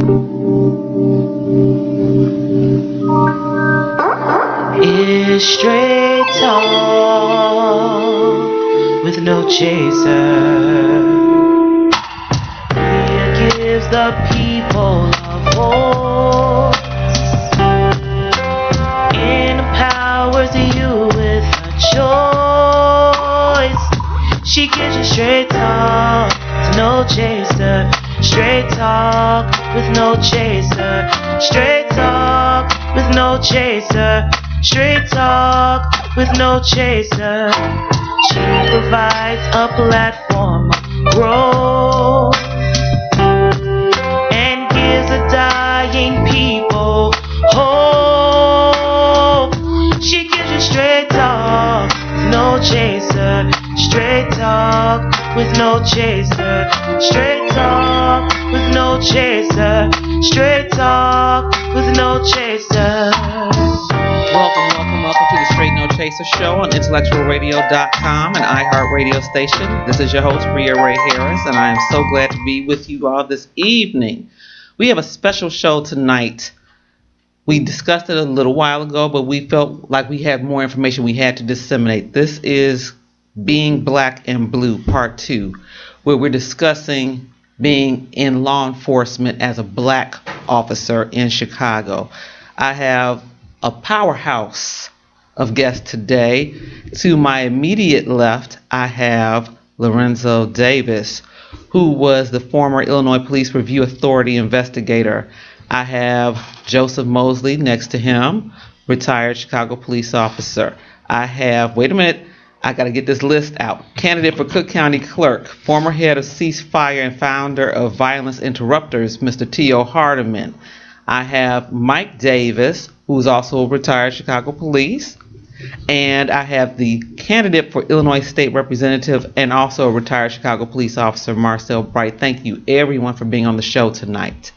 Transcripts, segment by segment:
It's straight talk with no chaser. It gives the people a voice, empowers you with a choice. She gives you straight talk with no chaser. Straight talk with no chaser. Straight talk with no chaser. Straight talk with no chaser. She provides a platform of growth and gives a dying people hope. She gives you straight talk with no chaser. Straight talk with no chaser. Straight talk with no chaser. Straight talk with no chaser. Welcome to the Straight No Chaser Show on intellectualradio.com, an iHeartRadio station. This is your host, Rhea Ray Harris, and I am so glad to be with you all this evening. We have a special show tonight. We discussed it a little while ago, but we felt like we had more information we had to disseminate. This is Being Black and Blue, Part 2, where we're discussing being in law enforcement as a black officer in Chicago. I have a powerhouse of guests today. To my immediate left, I have Lorenzo Davis, who was the former Illinois Police Review Authority investigator. I have Joseph Mosley next to him, retired Chicago police officer. I have, wait a minute, I got to get this list out. Candidate for Cook County Clerk, former head of Ceasefire and founder of Violence Interrupters, Mr. T.O. Hardiman. I have Mike Davis, who's also retired Chicago police. And I have the candidate for Illinois State Representative and also a retired Chicago police officer, Marcel Bright. Thank you, everyone, for being on the show tonight.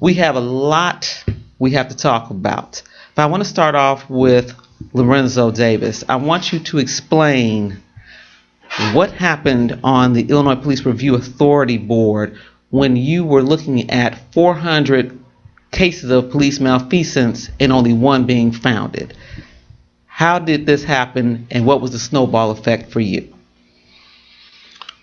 We have a lot we have to talk about. But I want to start off with Lorenzo Davis. I want you to explain what happened on the Illinois Police Review Authority Board when you were looking at 400 cases of police malfeasance and only one being founded. How did this happen, and what was the snowball effect for you?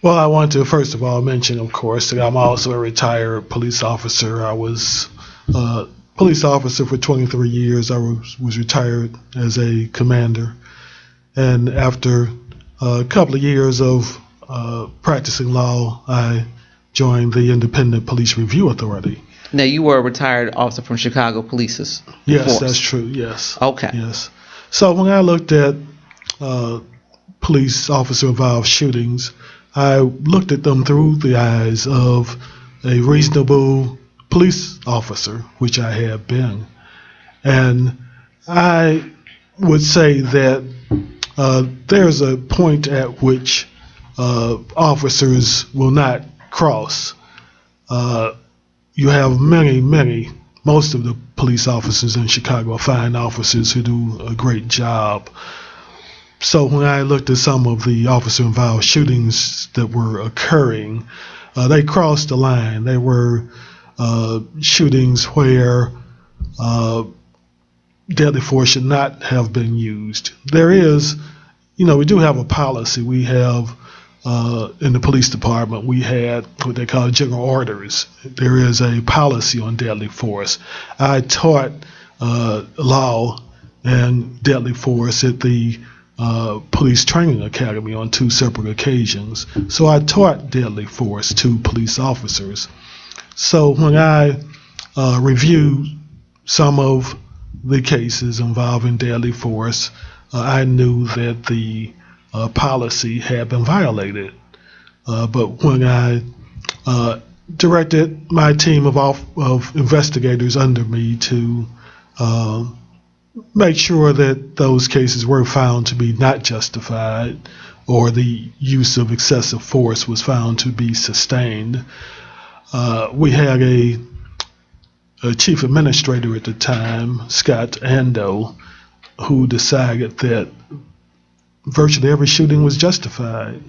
Well, I want to first of all mention, of course, that I'm also a retired police officer. I was a police officer for 23 years. I was retired as a commander. And after a couple of years of practicing law, I joined the Independent Police Review Authority. Now, you were a retired officer from Chicago Police's Yes, force. that's true, yes. Okay. Yes. So when I looked at police officer-involved shootings, I looked at them through the eyes of a reasonable police officer, which I have been. And I would say that there's a point at which officers will not cross. You have most of the police officers in Chicago are fine officers who do a great job. So when I looked at some of the officer-involved shootings that were occurring, they crossed the line. They were shootings where deadly force should not have been used. There is, we do have a policy. We have in the police department, we had what they call general orders. There is a policy on deadly force. I taught law and deadly force at the Police Training Academy on 2 separate occasions. So I taught deadly force to police officers. So when I reviewed some of the cases involving deadly force, I knew that the policy had been violated. But when I directed my team of investigators under me to make sure that those cases were found to be not justified or the use of excessive force was found to be sustained, we had a chief administrator at the time, Scott Ando, who decided that virtually every shooting was justified.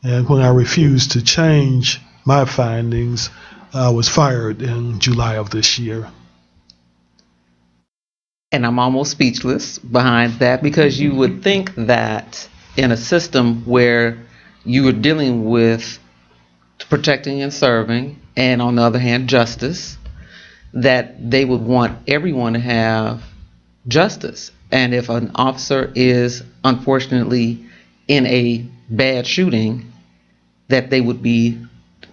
And when I refused to change my findings, was fired in July of this year. And I'm almost speechless behind that, because you would think that in a system where you are dealing with protecting and serving, and on the other hand, justice, that they would want everyone to have justice. And if an officer is unfortunately in a bad shooting, that they would be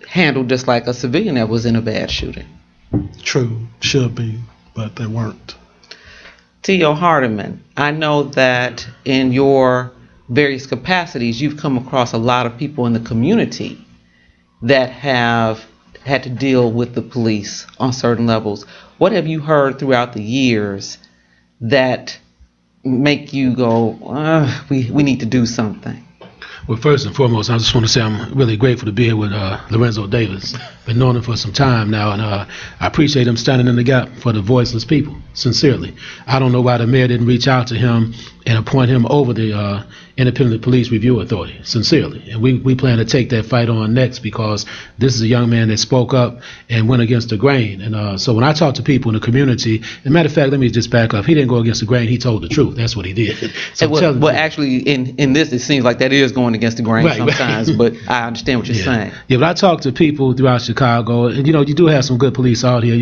handled just like a civilian that was in a bad shooting. True, should be, but they weren't. T.O. Hardiman, I know that in your various capacities, you've come across a lot of people in the community that have had to deal with the police on certain levels. What have you heard throughout the years that make you go, we need to do something? Well, first and foremost, I just want to say I'm really grateful to be here with Lorenzo Davis. Been knowing him for some time now, and I appreciate him standing in the gap for the voiceless people, sincerely. I don't know why the mayor didn't reach out to him and appoint him over the Independent Police Review Authority, sincerely. And we plan to take that fight on next, because this is a young man that spoke up and went against the grain. And so when I talk to people in the community, as a matter of fact, let me just back up. He didn't go against the grain. He told the truth. That's what he did. So well, actually, in this, it seems like that is going against the grain sometimes, right. But I understand what you're saying. Yeah, but I talk to people throughout Chicago, and, you do have some good police out here.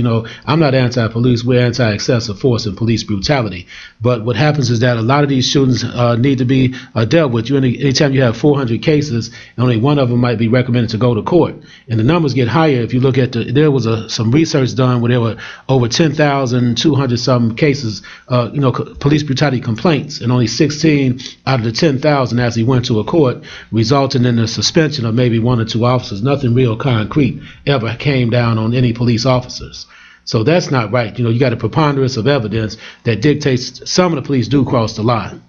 I'm not anti-police. We're anti-excessive force and police brutality. But what happens is that a lot of these shootings need to be dealt with. Anytime you have 400 cases, and only one of them might be recommended to go to court. And the numbers get higher if you look at there was some research done where there were over 10,200 some cases, police brutality complaints, and only 16 out of the 10,000 actually went to a court, resulting in the suspension of maybe one or two officers. Nothing real concrete ever came down on any police officers. So that's not right. You got a preponderance of evidence that dictates some of the police do cross the line.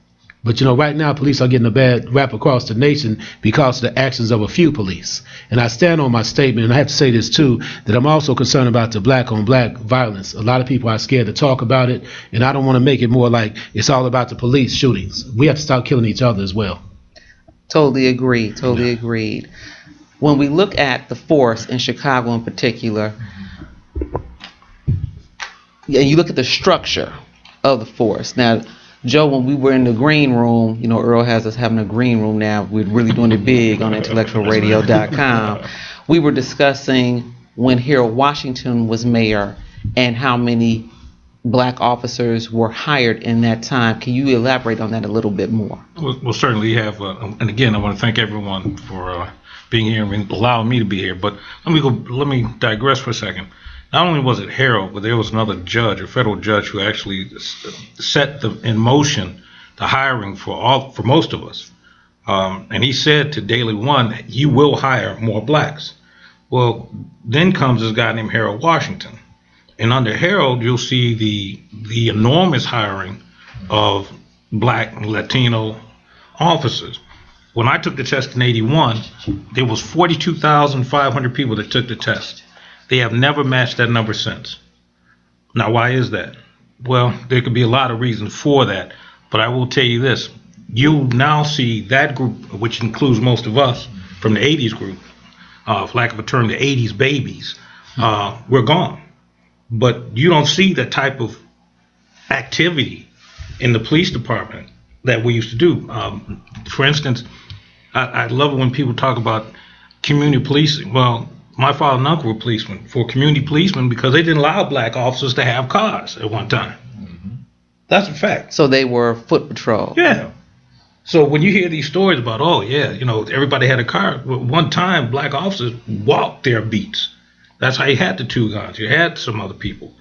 But, right now, police are getting a bad rap across the nation because of the actions of a few police. And I stand on my statement, and I have to say this, too, that I'm also concerned about the black-on-black violence. A lot of people are scared to talk about it, and I don't want to make it more like it's all about the police shootings. We have to stop killing each other as well. Totally agree. Totally agreed. When we look at the force in Chicago in particular, and you look at the structure of the force. Now, Joe, when we were in the green room, Earl has us having a green room now. We're really doing it big on intellectualradio.com. We were discussing when Harold Washington was mayor and how many black officers were hired in that time. Can you elaborate on that a little bit more? We'll certainly have, and again, I want to thank everyone for being here and allowing me to be here. But let me digress for a second. Not only was it Harold, but there was another judge, a federal judge, who actually set in motion the hiring for most of us. And he said to Daily One, "You will hire more blacks." Well, then comes this guy named Harold Washington, and under Harold, you'll see the enormous hiring of black and Latino officers. When I took the test in '81, there was 42,500 people that took the test. They have never matched that number since. Now, why is that? Well, there could be a lot of reasons for that, but I will tell you this. You now see that group, which includes most of us from the 80s group, for lack of a term, the 80s babies, we're gone. But you don't see that type of activity in the police department that we used to do. For instance, I love it when people talk about community policing. Well, my father and uncle were policemen, for community policemen, because they didn't allow black officers to have cars at one time. Mm-hmm. That's a fact. So they were foot patrol. Yeah. So when you hear these stories about, everybody had a car, one time black officers walked their beats. That's how you had the two guns. You had some other people.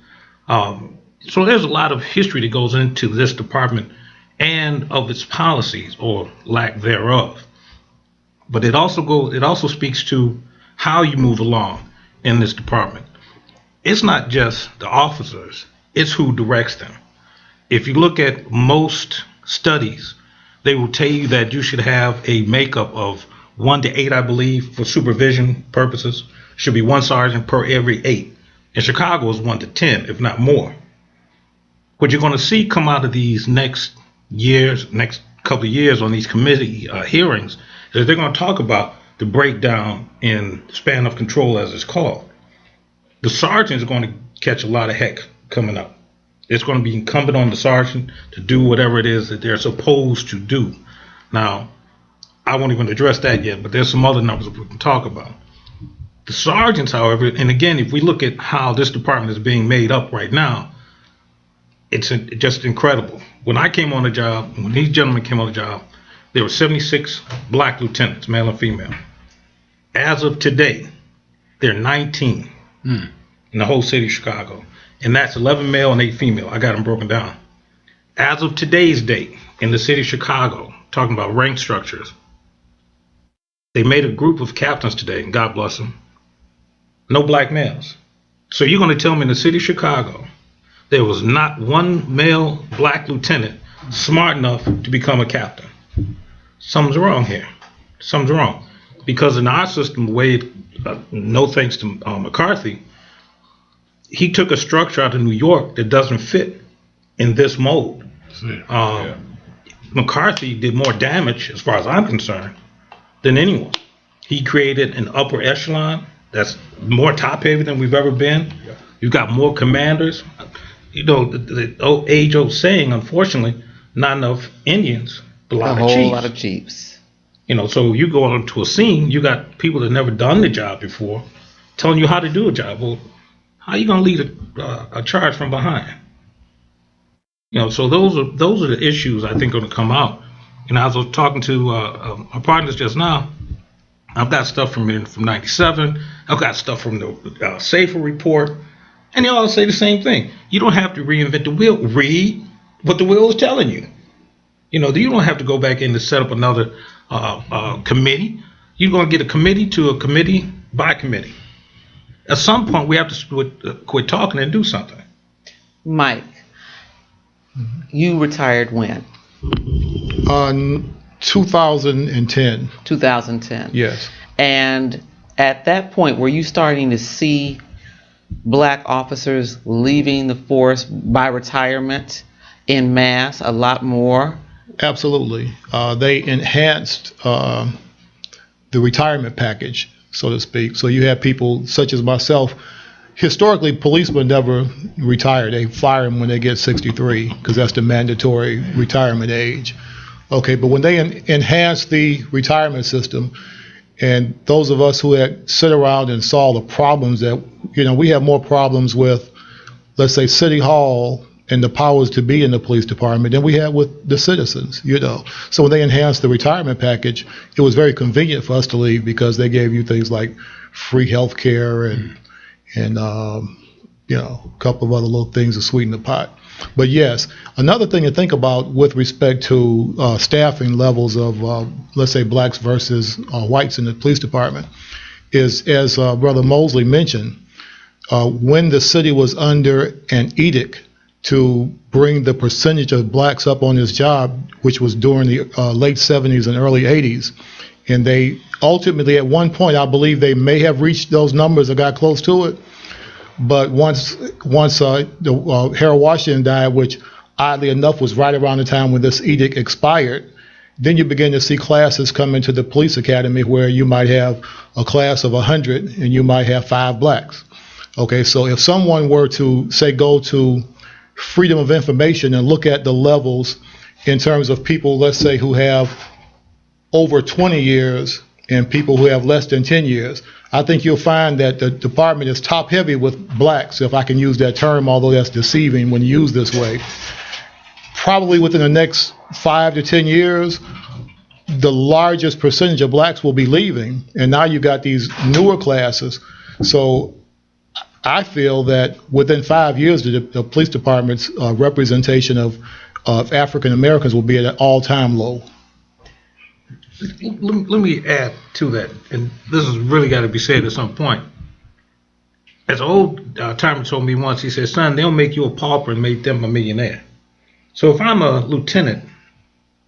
So there's a lot of history that goes into this department and of its policies or lack thereof. But it also speaks to how you move along in this department. It's not just the officers, it's who directs them. If you look at most studies, they will tell you that you should have a makeup of 1 to 8, I believe, for supervision purposes. Should be 1 sergeant per every 8. In Chicago, it's 1 to 10, if not more. What you're going to see come out of these next couple of years on these committee hearings is they're going to talk about the breakdown in span of control, as it's called. The sergeant is going to catch a lot of heck coming up. It's going to be incumbent on the sergeant to do whatever it is that they're supposed to do. Now, I won't even address that yet, but there's some other numbers that we can talk about. The sergeants, however, and again, if we look at how this department is being made up right now, it's just incredible. When I came on the job, when these gentlemen came on the job, there were 76 black lieutenants, male and female. As of today, there are 19 in the whole city of Chicago. And that's 11 male and 8 female. I got them broken down. As of today's date, in the city of Chicago, talking about rank structures, they made a group of captains today, and God bless them. No black males. So you're going to tell me in the city of Chicago, there was not one male black lieutenant smart enough to become a captain? Something's wrong here. Something's wrong. Because in our system, the way, no thanks to McCarthy, he took a structure out of New York that doesn't fit in this mold. McCarthy did more damage, as far as I'm concerned, than anyone. He created an upper echelon that's more top-heavy than we've ever been. Yeah. You've got more commanders. You know, the age-old saying, unfortunately, not enough Indians, but a whole lot of chiefs. You know, so you go onto a scene, you got people that never done the job before telling you how to do a job. Well, how are you going to lead a charge from behind? You know, so those are the issues I think are going to come out. And I was talking to our partners just now. I've got stuff from 97. I've got stuff from the SAFER report. And they all say the same thing. You don't have to reinvent the wheel. Read what the wheel is telling you. You know, you don't have to go back in to set up another committee. You're going to get a committee to a committee by committee. At some point, we have to quit talking and do something. Mike, you retired when? 2010. 2010. Yes. And at that point, were you starting to see black officers leaving the force by retirement en masse a lot more? Absolutely. They enhanced the retirement package, so to speak. So you have people such as myself. Historically, policemen never retire. They fire them when they get 63 because that's the mandatory retirement age. Okay, but when they enhanced the retirement system, and those of us who had sit around and saw the problems that, you know, we have more problems with, let's say, City Hall and the powers to be in the police department than we have with the citizens, you know. So when they enhanced the retirement package, it was very convenient for us to leave because they gave you things like free health care and you know, a couple of other little things to sweeten the pot. But yes, another thing to think about with respect to staffing levels of, let's say, blacks versus whites in the police department is, as Brother Mosley mentioned, when the city was under an edict to bring the percentage of blacks up on this job, which was during the late 70s and early 80s, and they ultimately, at one point, I believe they may have reached those numbers or got close to it. But once Harold Washington died, which oddly enough was right around the time when this edict expired, then you begin to see classes come into the police academy where you might have a class of 100 and you might have 5 blacks. Okay, so if someone were to, say, go to Freedom of Information and look at the levels in terms of people, let's say, who have over 20 years and people who have less than 10 years, I think you'll find that the department is top heavy with blacks, if I can use that term, although that's deceiving when used this way. Probably within the next 5 to 10 years, the largest percentage of blacks will be leaving, and now you've got these newer classes. So I feel that within 5 years, the police department's representation of African Americans will be at an all-time low. Let me add to that, and this has really got to be said at some point. As an old timer told me once, he said, son, they'll make you a pauper and make them a millionaire. So if I'm a lieutenant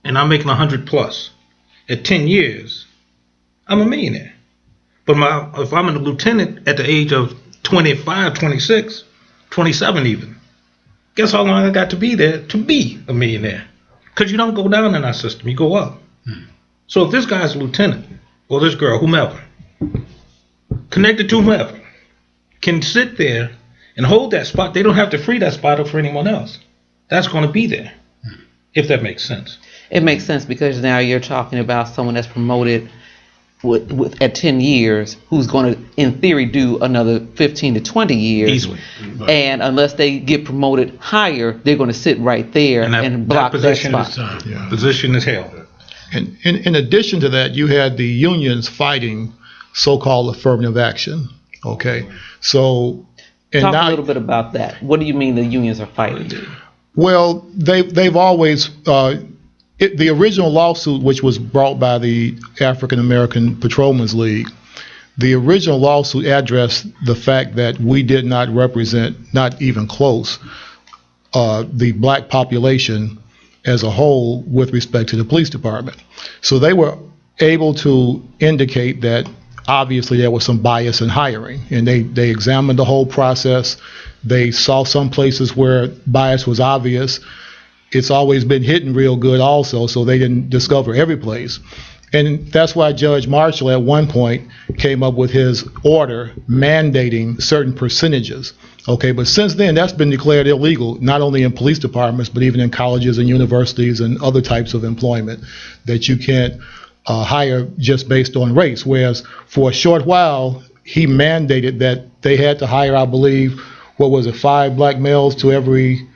and I'm making 100 plus, at 10 years, I'm a millionaire. But if I'm a lieutenant at the age of 25, 26, 27 even, guess how long I got to be there to be a millionaire? Because you don't go down in our system, you go up. So if this guy's a lieutenant, or this girl, whomever, connected to whomever, can sit there and hold that spot. They don't have to free that spot up for anyone else. That's going to be there, if that makes sense. It makes sense because now you're talking about someone that's promoted at 10 years who's going to, in theory, do another 15 to 20 years. Easily. And unless they get promoted higher, they're going to sit right there and block that spot. Position is held. And in addition to that, you had the unions fighting so-called affirmative action. Okay, so Talk a little bit about that. What do you mean the unions are fighting? Well, they've always the original lawsuit, which was brought by the African American Patrolmen's League, the original lawsuit addressed the fact that we did not represent, not even close, the black population as a whole with respect to the police department. So they were able to indicate that obviously there was some bias in hiring, and they examined the whole process. They saw some places where bias was obvious. It's always been hidden real good also, so they didn't discover every place. And that's why Judge Marshall at one point came up with his order mandating certain percentages. Okay, but since then that's been declared illegal, not only in police departments, but even in colleges and universities and other types of employment, that you can't hire just based on race. Whereas for a short while, he mandated that they had to hire, I believe, 5 black males to every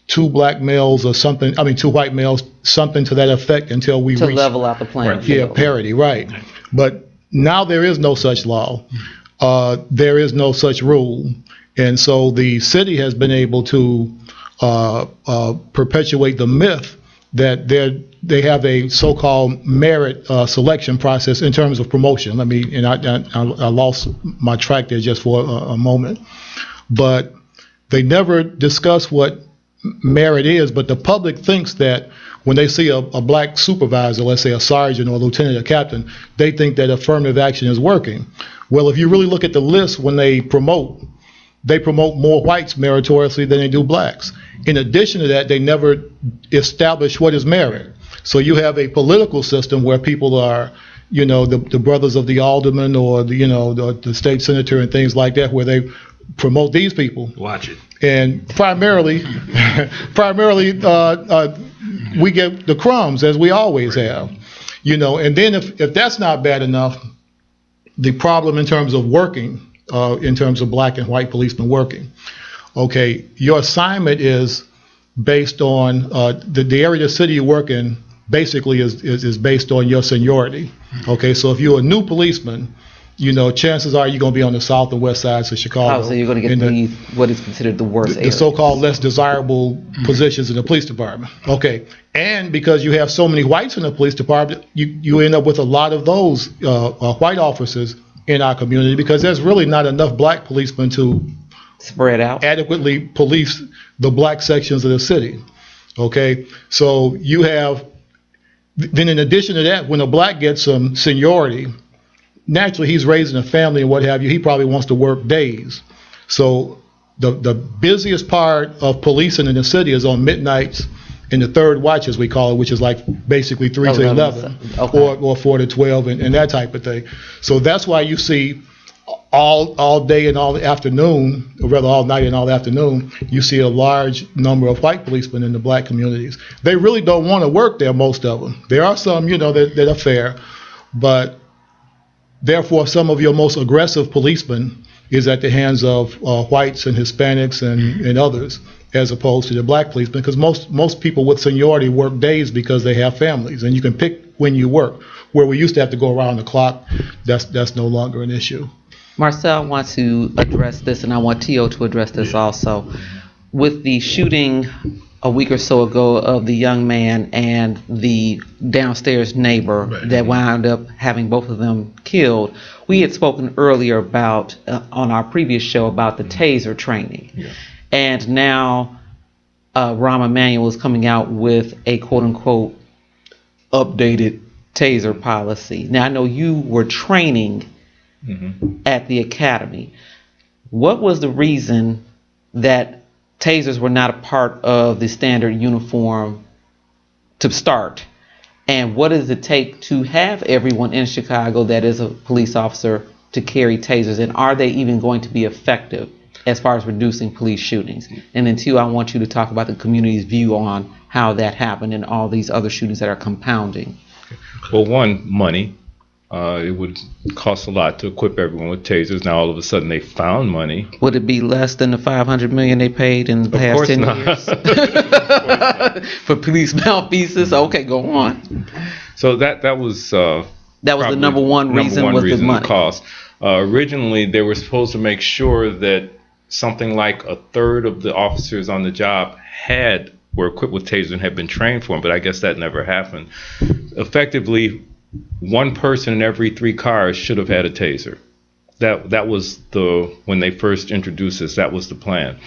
2 black males or something, 2 white males, something to that effect until we reach level out the playing field. Yeah, parity, right. But now there is no such law. There is no such rule. And so the city has been able to perpetuate the myth that they have a so-called merit selection process in terms of promotion. I lost my track there just for a moment. But they never discuss what merit is, but the public thinks that when they see a black supervisor, let's say a sergeant or a lieutenant or captain, they think that affirmative action is working. Well, if you really look at the list when they promote more whites meritoriously than they do blacks. In addition to that, they never establish what is merit. So you have a political system where people are, the brothers of the alderman or the state senator and things like that, where they promote these people. Watch it. And primarily, we get the crumbs, as we always have. And then if that's not bad enough, the problem in terms of working, in terms of black and white policemen working, okay, your assignment is based on the area of the city you work in. Basically is based on your seniority. Okay, so if you're a new policeman, chances are you're going to be on the south and west sides of Chicago. So you're going to get what is considered the worst the so-called less desirable positions in the police department. Okay, and because you have so many whites in the police department, you end up with a lot of those white officers in our community, because there's really not enough black policemen to spread out adequately police the black sections of the city. Okay, so you have, then in addition to that, when a black gets some seniority, naturally he's raising a family and what have you, he probably wants to work days. So the busiest part of policing in the city is on midnights in the third watch, as we call it, which is like basically 3 to 11, okay, or 4 to 12 and that type of thing. So that's why you see all day and all the afternoon, or rather all night and all afternoon, you see a large number of white policemen in the black communities. They really don't want to work there, most of them. There are some, that are fair, but therefore some of your most aggressive policemen is at the hands of whites and Hispanics and others, as opposed to the black policemen, because most people with seniority work days because they have families, and you can pick when you work. Where we used to have to go around the clock, that's no longer an issue. Marcel wants to address this, and I want T.O. to address this also. With the shooting a week or so ago of the young man and the downstairs neighbor that wound up having both of them killed, we had spoken earlier about, on our previous show, about the taser training. Yeah. And now Rahm Emanuel is coming out with a quote-unquote updated taser policy. Now, I know you were training at the academy. What was the reason that tasers were not a part of the standard uniform to start? And what does it take to have everyone in Chicago that is a police officer to carry tasers, and are they even going to be effective as far as reducing police shootings? And then two, I want you to talk about the community's view on how that happened and all these other shootings that are compounding. Well, one, money. It would cost a lot to equip everyone with tasers. Now all of a sudden they found money. Would it be less than the $500 million they paid in the past 10 years for police malfeasance? Okay, go on. So that was That was the number one reason was the money. Cost. Originally, they were supposed to make sure that something like a third of the officers on the job were equipped with tasers and had been trained for them, but I guess that never happened. Effectively, one person in every 3 cars should have had a taser. That was when they first introduced this, that was the plan.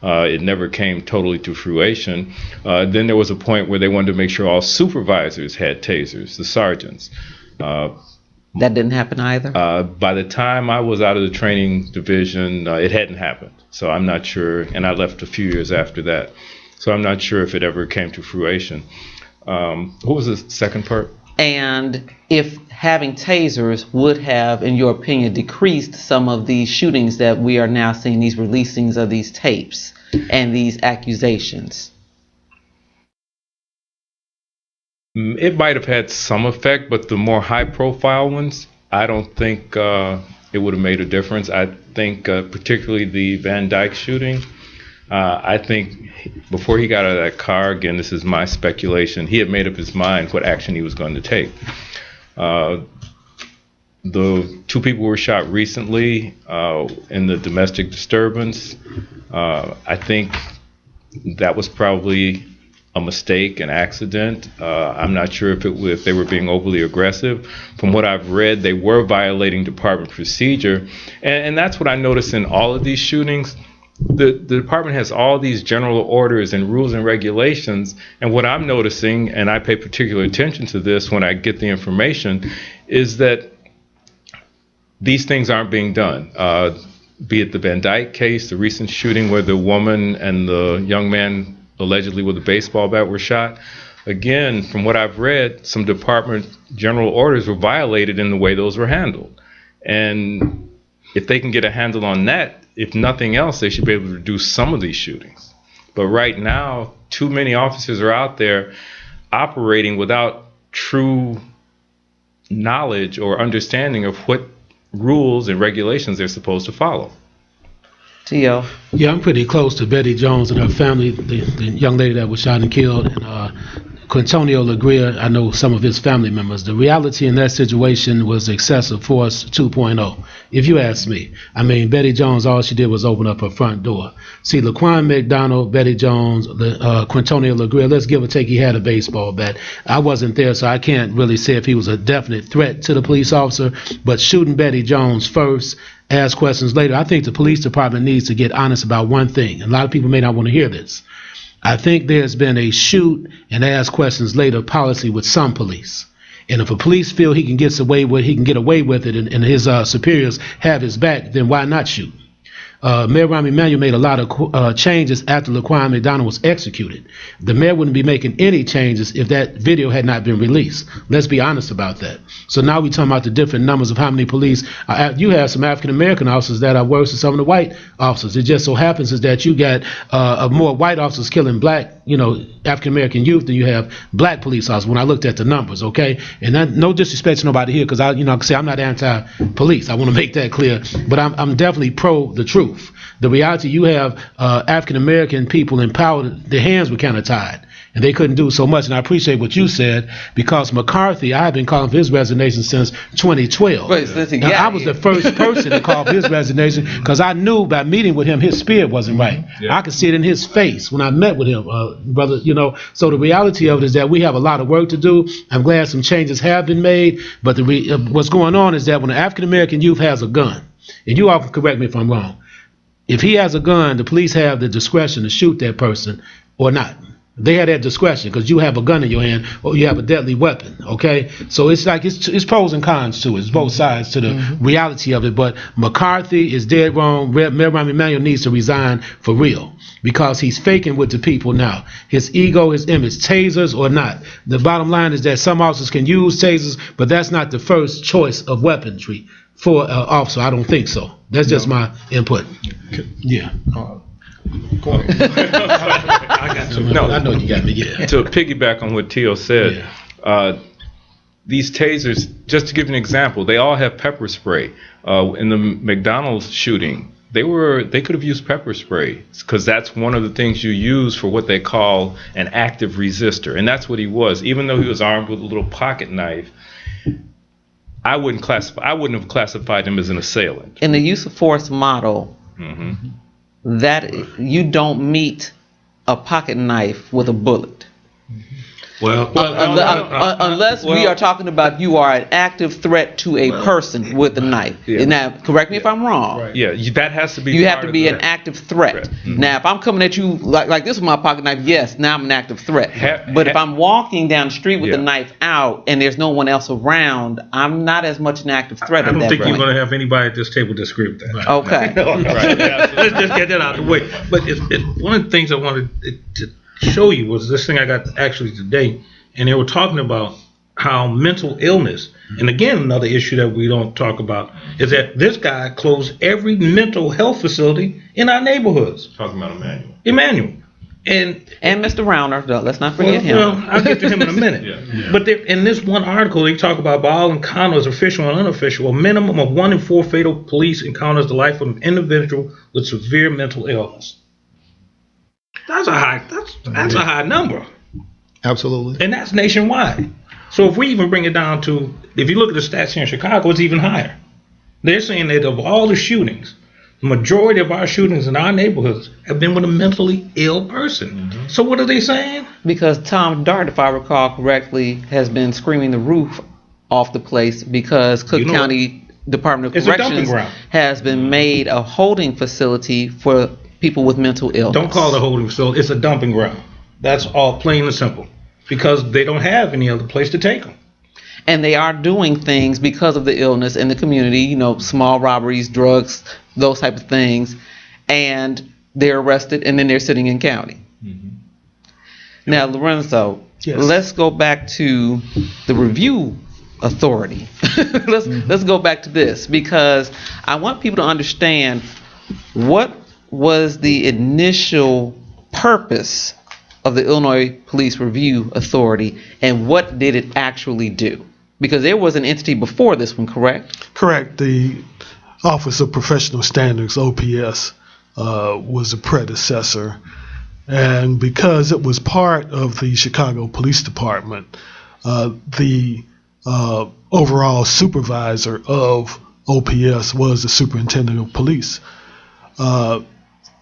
It never came totally to fruition. Then there was a point where they wanted to make sure all supervisors had tasers, the sergeants. That didn't happen either? By the time I was out of the training division, it hadn't happened. So I'm not sure, and I left a few years after that. So I'm not sure if it ever came to fruition. What was the second part? And if having tasers would have, in your opinion, decreased some of these shootings that we are now seeing, these releasings of these tapes and these accusations? It might have had some effect, but the more high-profile ones, I don't think it would have made a difference. I think particularly the Van Dyke shooting, I think before he got out of that car, again, this is my speculation, he had made up his mind what action he was going to take. The 2 people were shot recently in the domestic disturbance. I think that was probably a mistake, an accident. I'm not sure if they were being overly aggressive. From what I've read, they were violating department procedure. And that's what I noticed in all of these shootings. The department has all these general orders and rules and regulations, and what I'm noticing, and I pay particular attention to this when I get the information, is that these things aren't being done. Be it the Van Dyke case, the recent shooting where the woman and the young man allegedly with a baseball bat were shot. Again, from what I've read, some department general orders were violated in the way those were handled. And if they can get a handle on that, if nothing else, they should be able to reduce some of these shootings. But right now, too many officers are out there operating without true knowledge or understanding of what rules and regulations they're supposed to follow. T.O. Yeah, I'm pretty close to Betty Jones and her family, the young lady that was shot and killed, and Quintonio Legria, I know some of his family members. The reality in that situation was excessive force 2.0, if you ask me. I mean, Betty Jones, all she did was open up her front door. See, Laquan McDonald, Betty Jones, Quintonio Legria, let's give or take, he had a baseball bat. I wasn't there, so I can't really say if he was a definite threat to the police officer, but shooting Betty Jones first, ask questions later. I think the police department needs to get honest about one thing. A lot of people may not want to hear this. I think there's been a shoot and ask questions later policy with some police. And if a police feel he can get away with it and his superiors have his back, then why not shoot? Mayor Rahm Emanuel made a lot of changes after Laquan McDonald was executed. The mayor wouldn't be making any changes if that video had not been released. Let's be honest about that. So now we're talking about the different numbers of how many police. You have some African-American officers that are worse than some of the white officers. It just so happens is that you got more white officers killing black, African-American youth than you have black police officers when I looked at the numbers, okay? And that, no disrespect to nobody here, because I can say I'm not anti-police. I want to make that clear. But I'm definitely pro the truth. The reality, you have African-American people in power, their hands were kind of tied, and they couldn't do so much. And I appreciate what you said, because McCarthy, I have been calling for his resignation since 2012. I was the first person to call for his resignation, because I knew by meeting with him, his spirit wasn't right. Yeah. I could see it in his face when I met with him, brother. So the reality of it is that we have a lot of work to do. I'm glad some changes have been made, but what's going on is that when an African-American youth has a gun, and you all can correct me if I'm wrong, if he has a gun, the police have the discretion to shoot that person or not. They had that discretion because you have a gun in your hand or you have a deadly weapon. Okay, so it's like it's pros and cons to it. It's both sides to the reality of it. But McCarthy is dead wrong. Mayor Rahm Emanuel needs to resign for real because he's faking with the people now. His ego, his image, tasers or not. The bottom line is that some officers can use tasers, but that's not the first choice of weaponry for an officer. I don't think so. That's just my input. Yeah. Go ahead. I got you. No, I know you got me. Yeah. To piggyback on what Tio said, these tasers, just to give you an example, they all have pepper spray. In the McDonald's shooting, they could have used pepper spray because that's one of the things you use for what they call an active resistor, and that's what he was. Even though he was armed with a little pocket knife, I wouldn't have classified him as an assailant. In the use of force model, that you don't meet a pocket knife with a bullet. Well, Unless we are talking about you are an active threat to a person with a knife. Yeah. Now, correct me if I'm wrong. Right. Yeah, that has to be. You have part to of be the- an active threat. Now, if I'm coming at you like this with my pocket knife, yes, now I'm an active threat. But if I'm walking down the street with the knife out and there's no one else around, I'm not as much an active threat I at don't that think point. you're going to have anybody at this table disagree with that. Okay. Let's just get that out of the way. But one of the things I wanted to show you was this thing I got actually today, and they were talking about how mental illness, and again, another issue that we don't talk about, is that this guy closed every mental health facility in our neighborhoods. Talking about Emmanuel. And Mr. Rauner, let's not forget him. Well, I'll get to him in a minute. But in this one article, they talk about by all encounters, official and unofficial, a minimum of 1 in 4 fatal police encounters the life of an individual with severe mental illness. That's a high number, Absolutely. and that's nationwide. So if we even bring it down to, if you look at the stats here in Chicago, it's even higher. They're saying that of all the shootings, the majority of our shootings in our neighborhoods have been with a mentally ill person. So what are they saying? Because Tom Dart, if I recall correctly, has been screaming the roof off the place because Cook County Department of It's a dumping Corrections ground. has been made a holding facility for people with mental illness. Don't call it a holding facility. It's a dumping ground. That's all, plain and simple. Because they don't have any other place to take them. And they are doing things because of the illness in the community, small robberies, drugs, those type of things. And they're arrested and then they're sitting in county. Now, Lorenzo, Yes. let's go back to the review authority. Let's go back to this because I want people to understand what was the initial purpose of the Illinois Police Review Authority and what did it actually do? Because there was an entity before this one, correct? Correct. The Office of Professional Standards, OPS, was a predecessor. And because it was part of the Chicago Police Department, the overall supervisor of OPS was the superintendent of police.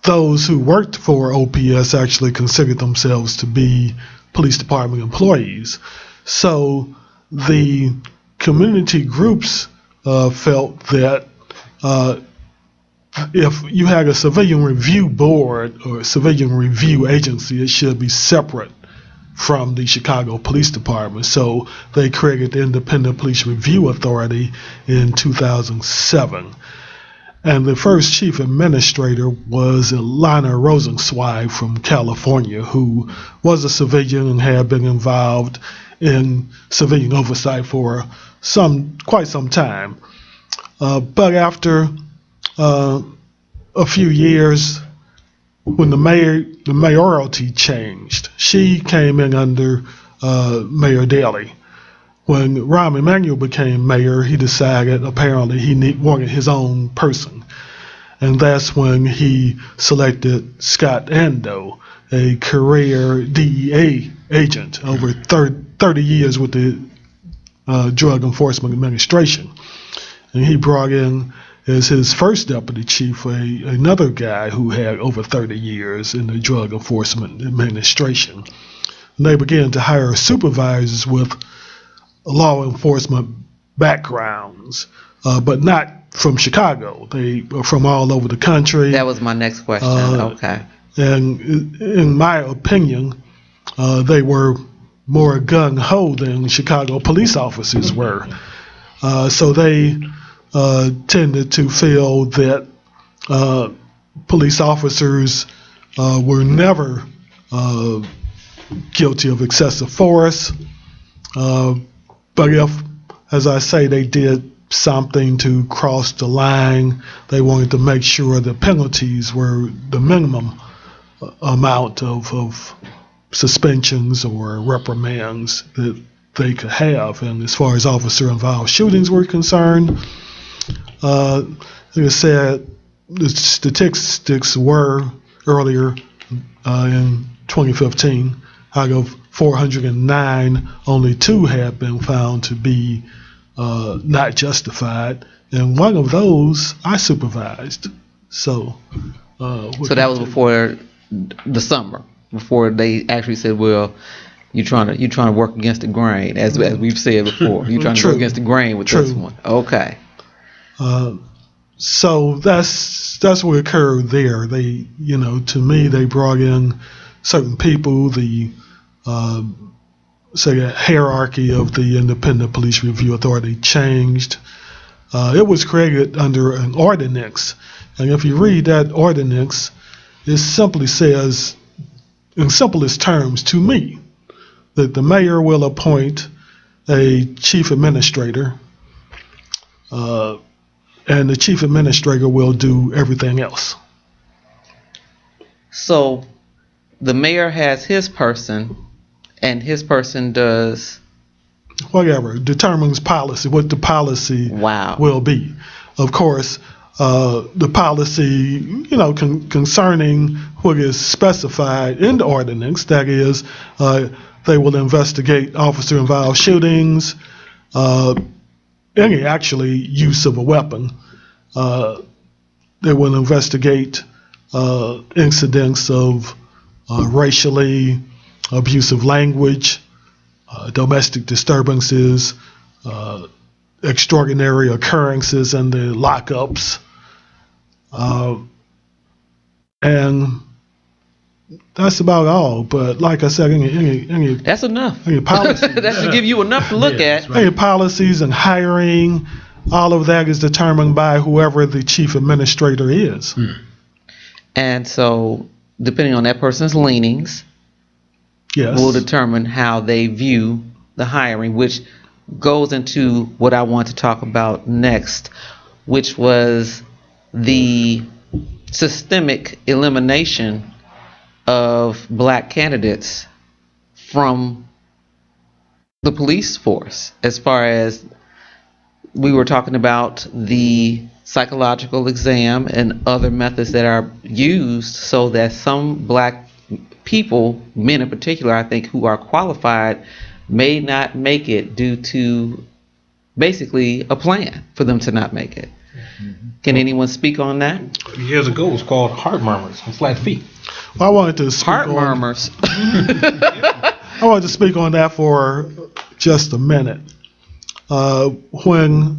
Those who worked for OPS actually considered themselves to be police department employees. So the community groups felt that if you had a civilian review board or a civilian review agency, it should be separate from the Chicago Police Department. So they created the Independent Police Review Authority in 2007. And the first chief administrator was Elana Rosenzweig from California, who was a civilian and had been involved in civilian oversight for quite some time. But after a few years, when the mayoralty changed, she came in under Mayor Daley. When Rahm Emanuel became mayor, he decided apparently he wanted his own person. And that's when he selected Scott Ando, a career DEA agent, over 30 years with the Drug Enforcement Administration. And he brought in as his first deputy chief another guy who had over 30 years in the Drug Enforcement Administration. And they began to hire supervisors with law enforcement backgrounds, but not from Chicago. They were from all over the country. That was my next question. Okay. And in my opinion, they were more gung-ho than Chicago police officers were. So they tended to feel that police officers were never guilty of excessive force. But if, as I say, they did something to cross the line, they wanted to make sure the penalties were the minimum amount of suspensions or reprimands that they could have. And as far as officer-involved shootings were concerned, like I said, the statistics were earlier in 2015, out of 409, only 2 had been found to be not justified, and one of those I supervised. So that was before the summer, before they actually said, "Well, you're trying to work against the grain," as we've said before. You're trying to work against the grain with this one. Okay. So that's what occurred there. They, to me, they brought in certain people. The say a hierarchy of the Independent Police Review Authority changed. It was created under an ordinance, and if you read that ordinance, it simply says, in simplest terms to me, that the mayor will appoint a chief administrator, and the chief administrator will do everything else. So the mayor has his person, and his person does whatever, determines policy, what the policy will be. Of course, the policy, concerning what is specified in the ordinance, that is, they will investigate officer-involved shootings, any actually use of a weapon. They will investigate incidents of racially abusive language, domestic disturbances, extraordinary occurrences in the lockups, and that's about all. But like I said, any that's enough. Any policy that should give you enough to look at. Right. Any policies and hiring, all of that is determined by whoever the chief administrator is. And so, depending on that person's leanings, will determine how they view the hiring, which goes into what I want to talk about next, which was the systemic elimination of black candidates from the police force. As far as we were talking about the psychological exam and other methods that are used so that some black people, men in particular, I think, who are qualified, may not make it due to basically a plan for them to not make it. Can anyone speak on that? Years ago, it was called heart murmurs and flat feet. Well, I wanted to speak murmurs. I wanted to speak on that for just a minute. When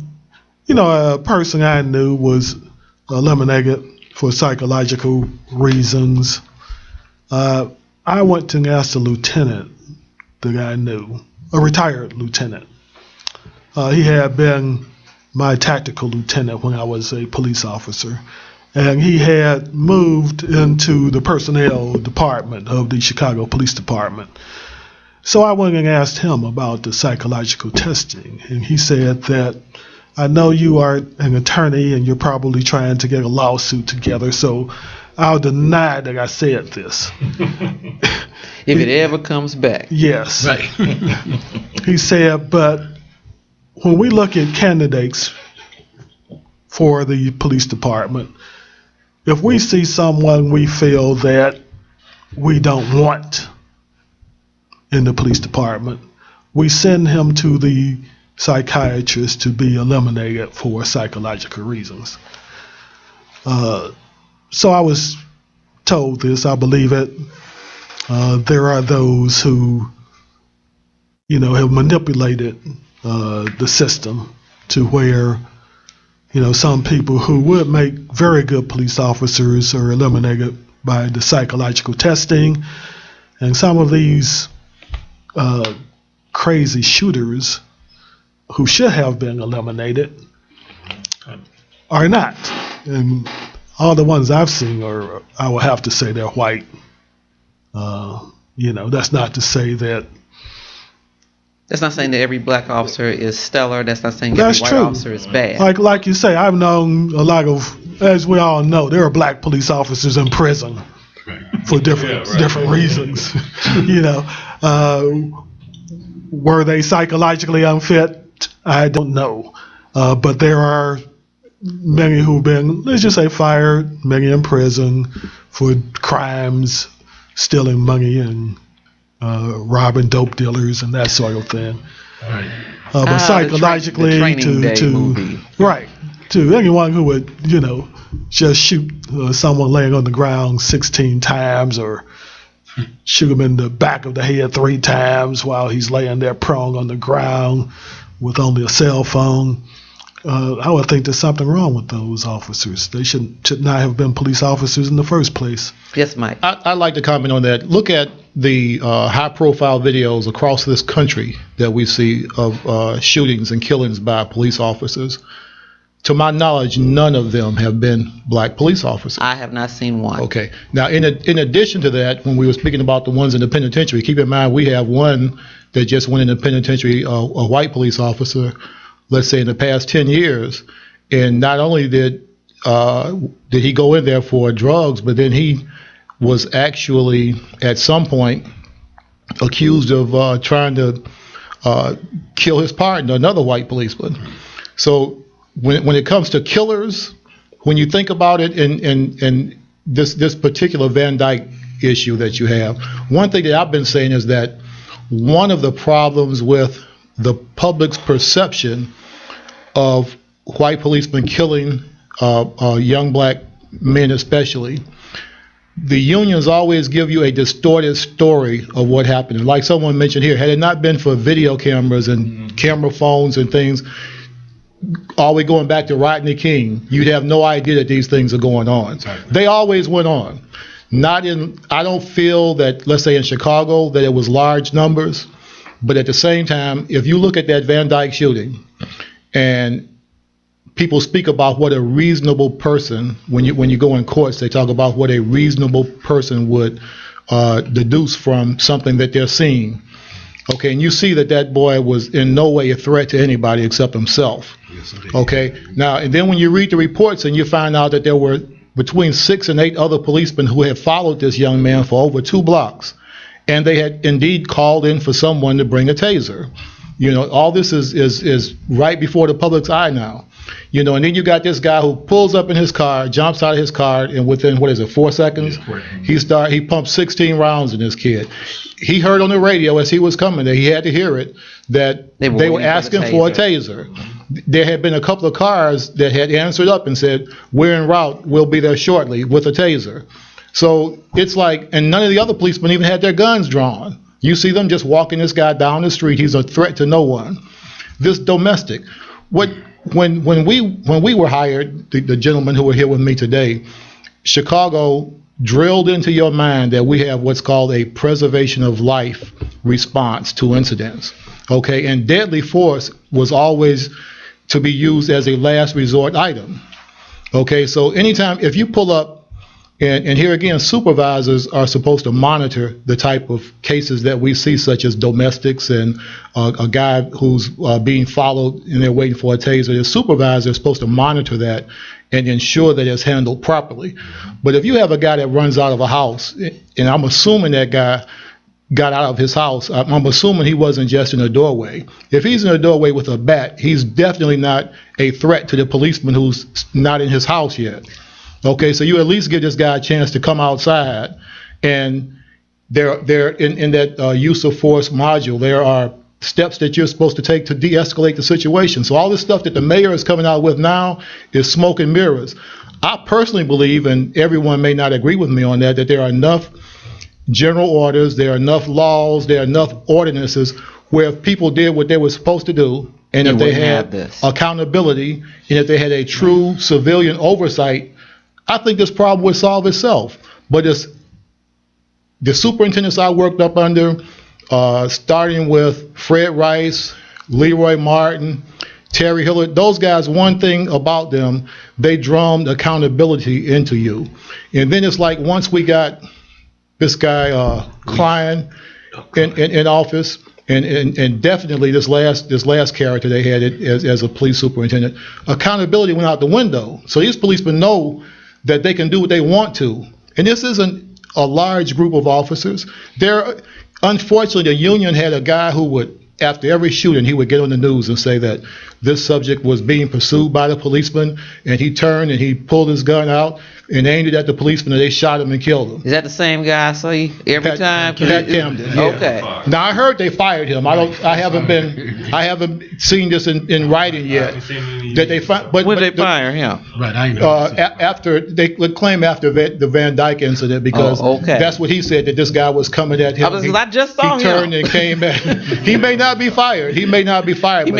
a person I knew was eliminated for psychological reasons, I went and asked a lieutenant that I knew, a retired lieutenant. He had been my tactical lieutenant when I was a police officer, and he had moved into the personnel department of the Chicago Police Department. So I went and asked him about the psychological testing, and he said that, I know you are an attorney and you're probably trying to get a lawsuit together, so I'll deny that I said this. If it ever comes back. Yes. Right. He said, but when we look at candidates for the police department, if we see someone we feel that we don't want in the police department, we send him to the psychiatrist to be eliminated for psychological reasons. So I was told this, I believe it. There are those who, have manipulated the system to where, some people who would make very good police officers are eliminated by the psychological testing, And some of these crazy shooters who should have been eliminated are not. And all the ones I've seen are, I would have to say, they're white. That's not to say that. That's not saying that every black officer is stellar. That's not saying That's every white true. officer is bad. Like you say, I've known a lot of, as we all know, there are black police officers in prison for different reasons. Were they psychologically unfit? I don't know. But there are many who've been, let's just say, fired, many in prison for crimes, stealing money and robbing dope dealers and that sort of thing. Right. But psychologically, the Training Day movie. Right, to anyone who would, just shoot someone laying on the ground 16 times or shoot him in the back of the head 3 times while he's laying there prone on the ground with only a cell phone. I would think there's something wrong with those officers. They should not have been police officers in the first place. Yes, Mike. I'd like to comment on that. Look at the high-profile videos across this country that we see of shootings and killings by police officers. To my knowledge, none of them have been black police officers. I have not seen one. Okay. Now, in addition to that, when we were speaking about the ones in the penitentiary, keep in mind we have one that just went in the penitentiary, a white police officer, let's say in the past 10 years, and not only did he go in there for drugs, but then he was actually at some point accused of trying to kill his partner, another white policeman. So when it comes to killers, when you think about it in this particular Van Dyke issue that you have, one thing that I've been saying is that one of the problems with the public's perception of white policemen killing young black men especially, the unions always give you a distorted story of what happened. And like someone mentioned here, had it not been for video cameras and camera phones and things, all the way going back to Rodney King, you'd have no idea that these things are going on. Exactly. They always went on. I don't feel that, let's say in Chicago, that it was large numbers, but at the same time, if you look at that Van Dyke shooting, and people speak about what a reasonable person, when you go in courts, they talk about what a reasonable person would deduce from something that they're seeing. Okay, and you see that boy was in no way a threat to anybody except himself. Yes, okay, now, and then when you read the reports and you find out that there were between 6 and 8 other policemen who had followed this young man for over 2 blocks, and they had indeed called in for someone to bring a taser. All this is right before the public's eye now. And then you got this guy who pulls up in his car, jumps out of his car, and within, 4 seconds, he pumps 16 rounds in this kid. He heard on the radio as he was coming there, he had to hear it, that they were asking for a taser. There had been a couple of cars that had answered up and said, "We're en route, we'll be there shortly," with a taser. So it's like, and none of the other policemen even had their guns drawn. You see them just walking this guy down the street. He's a threat to no one. This domestic. When we were hired, the gentlemen who are here with me today, Chicago drilled into your mind that we have what's called a preservation of life response to incidents. Okay, and deadly force was always to be used as a last resort item. Okay, so anytime, if you pull up, and here again, supervisors are supposed to monitor the type of cases that we see, such as domestics and a guy who's being followed and they're waiting for a taser. The supervisor is supposed to monitor that and ensure that it's handled properly. But if you have a guy that runs out of a house, and I'm assuming that guy got out of his house, I'm assuming he wasn't just in a doorway. If he's in a doorway with a bat, he's definitely not a threat to the policeman who's not in his house yet. Okay, so you at least give this guy a chance to come outside, and there in that use of force module, there are steps that you're supposed to take to de-escalate the situation. So all this stuff that the mayor is coming out with now is smoke and mirrors. I personally believe, and everyone may not agree with me on that there are enough general orders, there are enough laws, there are enough ordinances where if people did what they were supposed to do, and if they had accountability, and if they had a true civilian oversight, I think this problem would solve itself. But the superintendents I worked up under, starting with Fred Rice, Leroy Martin, Terry Hillard, those guys, one thing about them, they drummed accountability into you. And then it's like once we got this guy Klein in office, and definitely this last character they had as a police superintendent, accountability went out the window. So these policemen know that they can do what they want to. And this isn't a large group of officers. Unfortunately, the union had a guy who would, after every shooting, he would get on the news and say that this subject was being pursued by the policeman, and he turned and he pulled his gun out and aimed it at the policeman, and they shot him and killed him. Is that the same guy I see every time? Pat Camden. Yeah. Okay. Now I heard they fired him. I haven't seen this in writing yet. That they but when did they fire him? Right, I know. After they would claim after the Van Dyke incident, because that's what he said, that this guy was coming at him. I just saw him. He turned and came back. He may not be fired. He may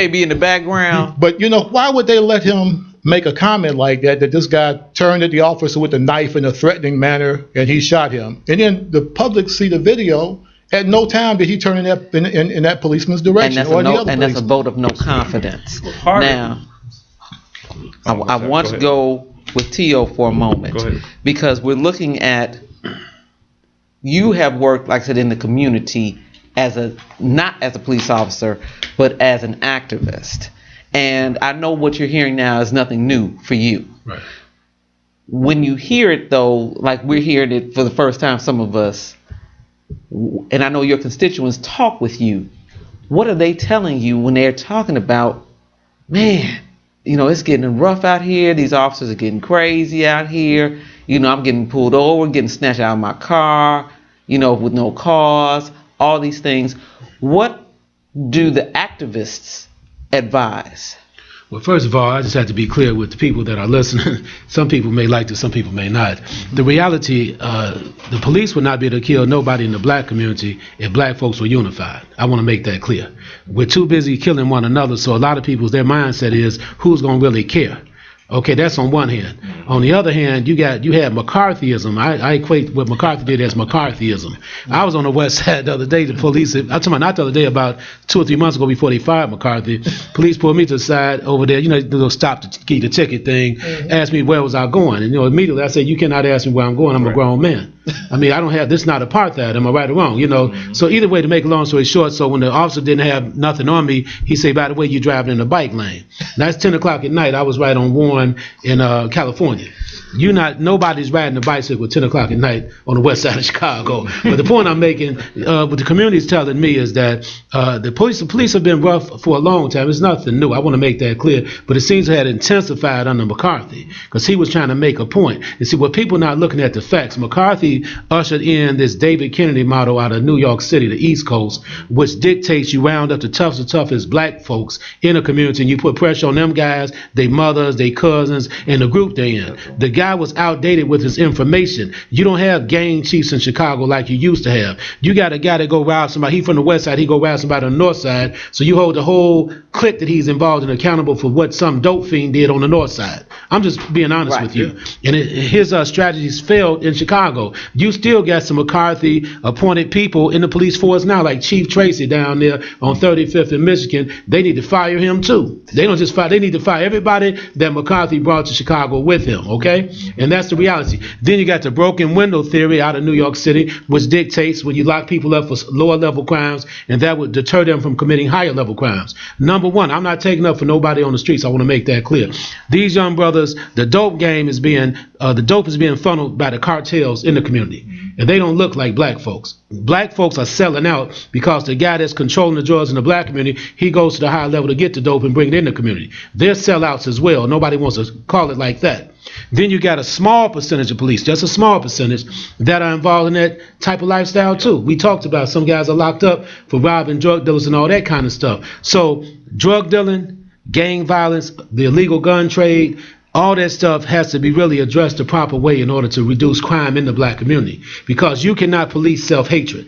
be in the background. But why would they let him make a comment like that this guy turned at the officer with a knife in a threatening manner and he shot him? And then the public see the video. At no time did he turn in that policeman's direction and that's a vote of no confidence. Now, I want to go with T.O. for a moment. Go ahead. Because we're looking at, you have worked, like I said, in the community not as a police officer, but as an activist. And I know what you're hearing now is nothing new for you. Right. When you hear it, though, like we're hearing it for the first time, some of us, and I know your constituents talk with you, what are they telling you when they're talking about, man, it's getting rough out here, these officers are getting crazy out here, I'm getting pulled over, getting snatched out of my car, with no cause, all these things. What do the activists advise? Well, first of all, I just have to be clear with the people that are listening. Some people may like this, some people may not. The reality, the police would not be able to kill nobody in the black community if black folks were unified. I want to make that clear. We're too busy killing one another, so a lot of people's, their mindset is, who's going to really care? Okay, that's on one hand. On the other hand, you had McCarthyism. I equate what McCarthy did as McCarthyism. I was on the west side the other day. The police, I'm talking about not the other day, about 2 or 3 months ago before they fired McCarthy. Police pulled me to the side over there, the little stop to keep the ticket thing, asked me where was I going. And immediately I said, you cannot ask me where I'm going. I'm a grown man. I mean, this is not apartheid. Am I right or wrong? So either way, to make a long story short, so when the officer didn't have nothing on me, he said, by the way, you're driving in the bike lane. That's 10 o'clock at night. I was right on Warren in California. Nobody's riding a bicycle at 10 o'clock at night on the west side of Chicago. But the point I'm making, what the community is telling me is that the police have been rough for a long time. It's nothing new. I want to make that clear. But it seems to have intensified under McCarthy, because he was trying to make a point. And see, what people are not looking at the facts. McCarthy ushered in this David Kennedy model out of New York City, the East Coast, which dictates you round up the toughest black folks in a community, and you put pressure on them guys, their mothers, their cousins, and the group they're in. The guy was outdated with his information. You don't have gang chiefs in Chicago like you used to have. You got a guy that go rob somebody. He from the west side, he go rob somebody on the north side. So you hold the whole clique that he's involved in accountable for what some dope fiend did on the north side. I'm just being honest with you. And his strategies failed in Chicago. You still got some McCarthy appointed people in the police force now, like Chief Tracy down there on 35th in Michigan. They need to fire him too. They don't just fire, they need to fire everybody that McCarthy brought to Chicago with him, okay? And that's the reality. Then you got the broken window theory out of New York City, which dictates when you lock people up for lower level crimes, and that would deter them from committing higher level crimes. Number one, I'm not taking up for nobody on the streets. I want to make that clear. These young brothers, the dope is being funneled by the cartels in the community, and they don't look like black folks. Black folks are selling out because the guy that's controlling the drugs in the black community, he goes to the higher level to get the dope and bring it in the community. They're sellouts as well. Nobody wants to call it like that. Then you got a small percentage of police, just a small percentage, that are involved in that type of lifestyle too. We talked about some guys are locked up for robbing drug dealers and all that kind of stuff. So drug dealing, gang violence, the illegal gun trade, all that stuff has to be really addressed the proper way in order to reduce crime in the black community, because you cannot police self-hatred.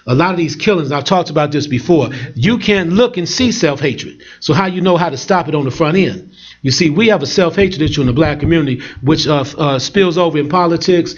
A lot of these killings, I've talked about this before, you can't look and see self-hatred. So how you know how to stop it on the front end? You see, we have a self-hatred issue in the black community, which spills over in politics,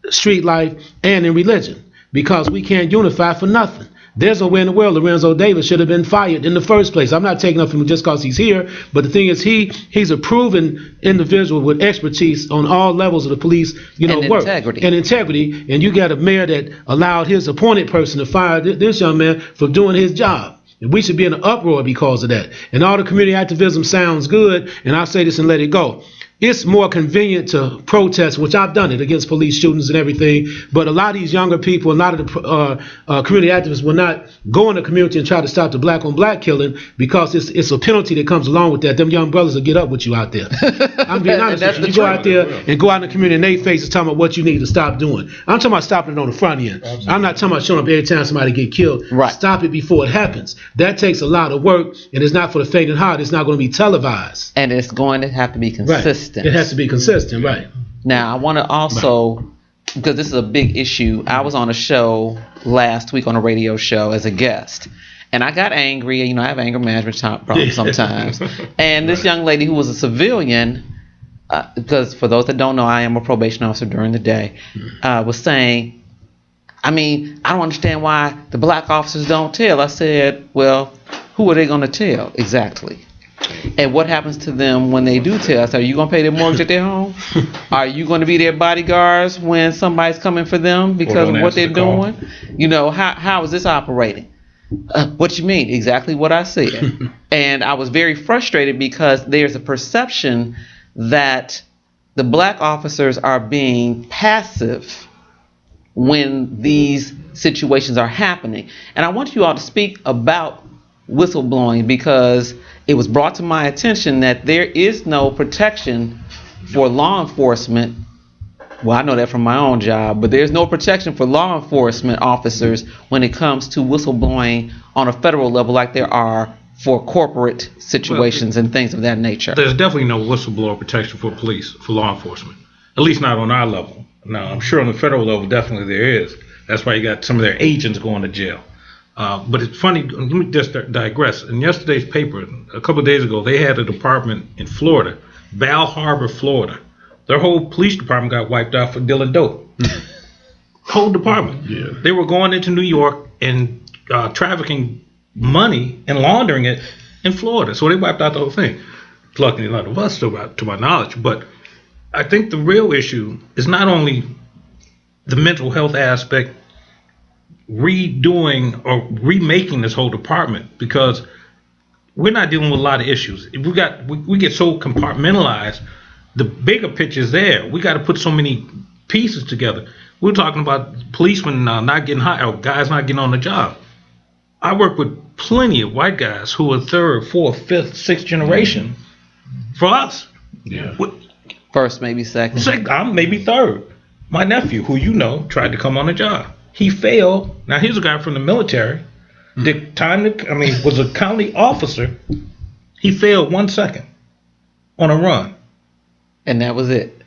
street life, and in religion. because we can't unify for nothing. There's no way in the world Lorenzo Davis should have been fired in the first place. I'm not taking up from him just because he's here, but the thing is he's a proven individual with expertise on all levels of the police, work. Integrity. And you got a mayor that allowed his appointed person to fire this young man for doing his job. And we should be in an uproar because of that. And all the community activism sounds good, and I'll say this and let it go. It's more convenient to protest, which I've done it against police shootings and everything. But a lot of these younger people, a lot of the community activists will not go in the community and try to stop the black on black killing because it's a penalty that comes along with that. Them young brothers will get up with you out there. I'm being honest with you. You go out there and go out in the community and they faces talking about what you need to stop doing. I'm talking about stopping it on the front end. Absolutely. I'm not talking about showing up every time somebody get killed. Right. Stop it before it happens. That takes a lot of work, and it's not for the faint and heart. It's not going to be televised. And it's going to have to be consistent. Right. It has to be consistent, right. Now, I want to also, because this is a big issue, I was on a show last week, on a radio show as a guest, and I got angry. I have anger management problems sometimes. And this young lady who was a civilian, because for those that don't know, I am a probation officer during the day, was saying, I don't understand why the black officers don't tell. I said, well, who are they going to tell exactly? And what happens to them when they do tell us? Are you going to pay their mortgage at their home? Are you going to be their bodyguards when somebody's coming for them because of what they're doing? How is this operating? What you mean? Exactly what I said. And I was very frustrated because there's a perception that the black officers are being passive when these situations are happening. And I want you all to speak about whistleblowing because it was brought to my attention that there is no protection for law enforcement. Well, I know that from my own job, but there's no protection for law enforcement officers when it comes to whistleblowing on a federal level like there are for corporate situations and things of that nature. There's definitely no whistleblower protection for police, for law enforcement, at least not on our level. Now, I'm sure on the federal level, definitely there is. That's why you got some of their agents going to jail. But it's funny, let me just digress. In yesterday's paper, a couple of days ago, they had a department in Florida, Bal Harbor, Florida. Their whole police department got wiped out for dealing dope. Whole department. Yeah. They were going into New York and trafficking money and laundering it in Florida. So they wiped out the whole thing. Luckily, none of us, to my knowledge. But I think the real issue is not only the mental health aspect, redoing or remaking this whole department, because we're not dealing with a lot of issues. We get so compartmentalized. The bigger picture is there. We got to put so many pieces together. We're talking about policemen not getting hired, or guys not getting on the job. I work with plenty of white guys who are third, fourth, fifth, sixth generation. For us, first, maybe second. I'm maybe third. My nephew, who tried to come on the job. He failed. Now here's a guy from the military. Was a county officer. He failed 1 second on a run. And that was it.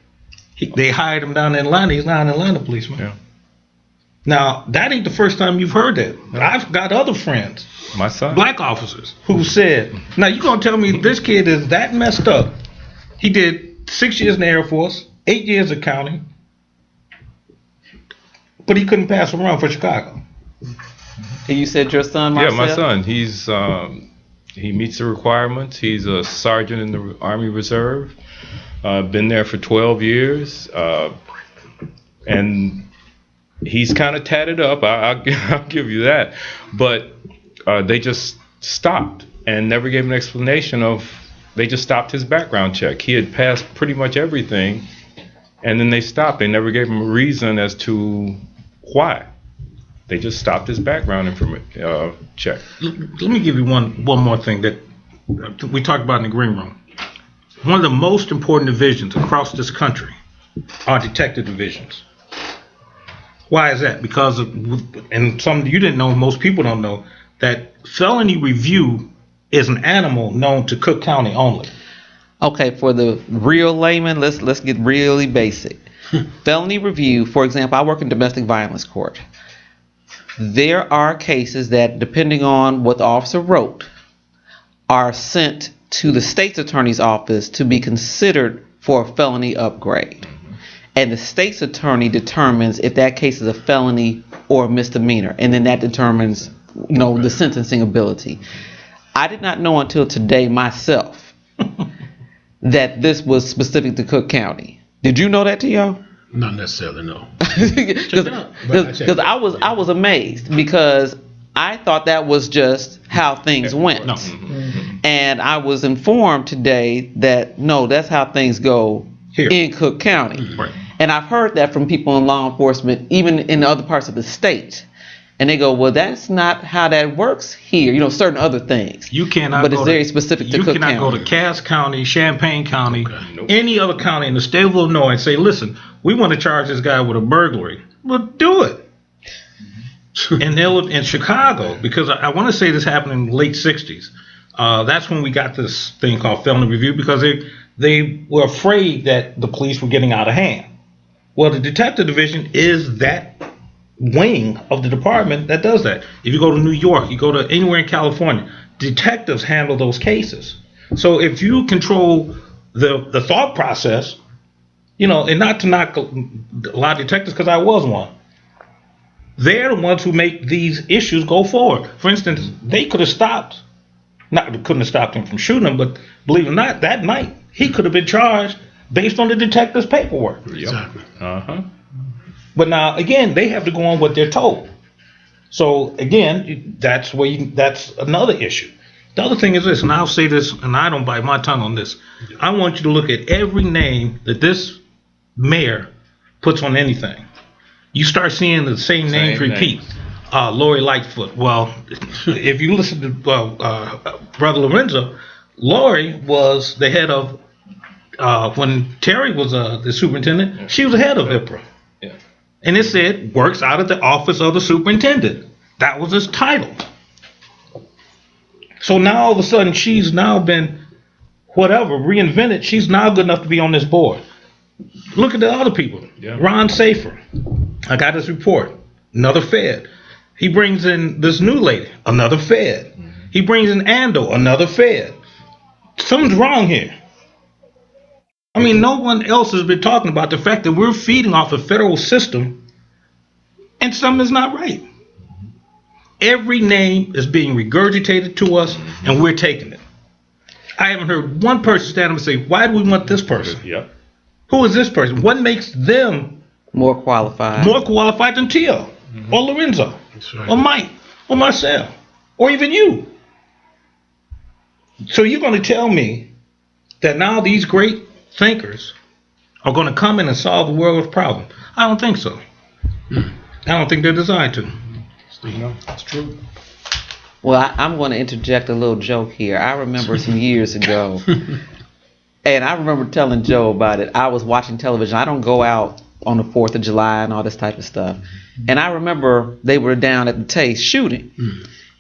They hired him down in Atlanta. He's now an Atlanta policeman. Yeah. Now, that ain't the first time you've heard that. I've got other friends, my son, black officers, who said, now you going to tell me this kid is that messed up? He did 6 years in the Air Force, 8 years of county, but he couldn't pass a run for Chicago. And you said your son, Marcel? Yeah, my son. He meets the requirements. He's a sergeant in the Army Reserve. Been there for 12 years. And he's kind of tatted up. I'll give you that. But they just stopped and never gave an explanation of. They just stopped his background check. He had passed pretty much everything, and then they stopped. They never gave him a reason as to why. They just stopped his background check. Let me give you one more thing that we talked about in the green room. One of the most important divisions across this country are detective divisions. Why is that? Because and some you didn't know, most people don't know, that felony review is an animal known to Cook County only. Okay, for the real layman, let's get really basic. Felony review, for example, I work in domestic violence court. There are cases that, depending on what the officer wrote, are sent to the state's attorney's office to be considered for a felony upgrade. and the state's attorney determines if that case is a felony or a misdemeanor, and then that determines, the sentencing ability. I did not know until today myself that this was specific to Cook County. Did you know that, T.O.? Not necessarily, no. Because I was amazed, because I thought that was just how things went. No. And I was informed today that no, that's how things go Here. in Cook County. Right. And I've heard that from people in law enforcement, even in other parts of the state. And they go, well, that's not how that works here. Certain other things. You cannot. But go it's to, very specific to you Cook cannot County. go to Cass County, Champaign County, Nope. any other county in the state of Illinois and say, listen, we want to charge this guy with a burglary. Well, do it. in Chicago, because I want to say this happened in the late 60s. That's when we got this thing called felony review, because they were afraid that the police were getting out of hand. Well, the detective division is that wing of the department that does that. If you go to New York, you go to anywhere in California, detectives handle those cases. So if you control the thought process, and not to knock a lot of detectives, because I was one, they're the ones who make these issues go forward. For instance, they could have couldn't have stopped him from shooting him, but believe it or not, that night he could have been charged based on the detective's paperwork. Exactly. But now, again, they have to go on what they're told. So, again, that's another issue. The other thing is this, and I'll say this, and I don't bite my tongue on this. I want you to look at every name that this mayor puts on anything. You start seeing the same names repeat. Lori Lightfoot. Well, if you listen to Brother Lorenzo, Lori was the head of, when Terry was the superintendent, she was the head of IPRA. Yeah. And it said, works out of the office of the superintendent. That was his title. So now all of a sudden she's now been, reinvented. She's now good enough to be on this board. Look at the other people. Yeah. Ron Safer. I got his report. Another Fed. He brings in this new lady. Another Fed. He brings in Ando. Another Fed. Something's wrong here. I mean, no one else has been talking about the fact that we're feeding off a federal system and something is not right. Every name is being regurgitated to us and we're taking it. I haven't heard one person stand up and say, why do we want this person? Yep. Who is this person? What makes them More qualified. than Tio or Lorenzo right. or Mike or Marcel or even you? So you're going to tell me that now these great thinkers are going to come in and solve the world's problem? I don't think so. I don't think they're designed to. That's true. Well, I'm going to interject a little joke here. I remember some years ago, and I remember telling Joe about it. I was watching television. I don't go out on the 4th of July and all this type of stuff. And I remember they were down at the Taste shooting.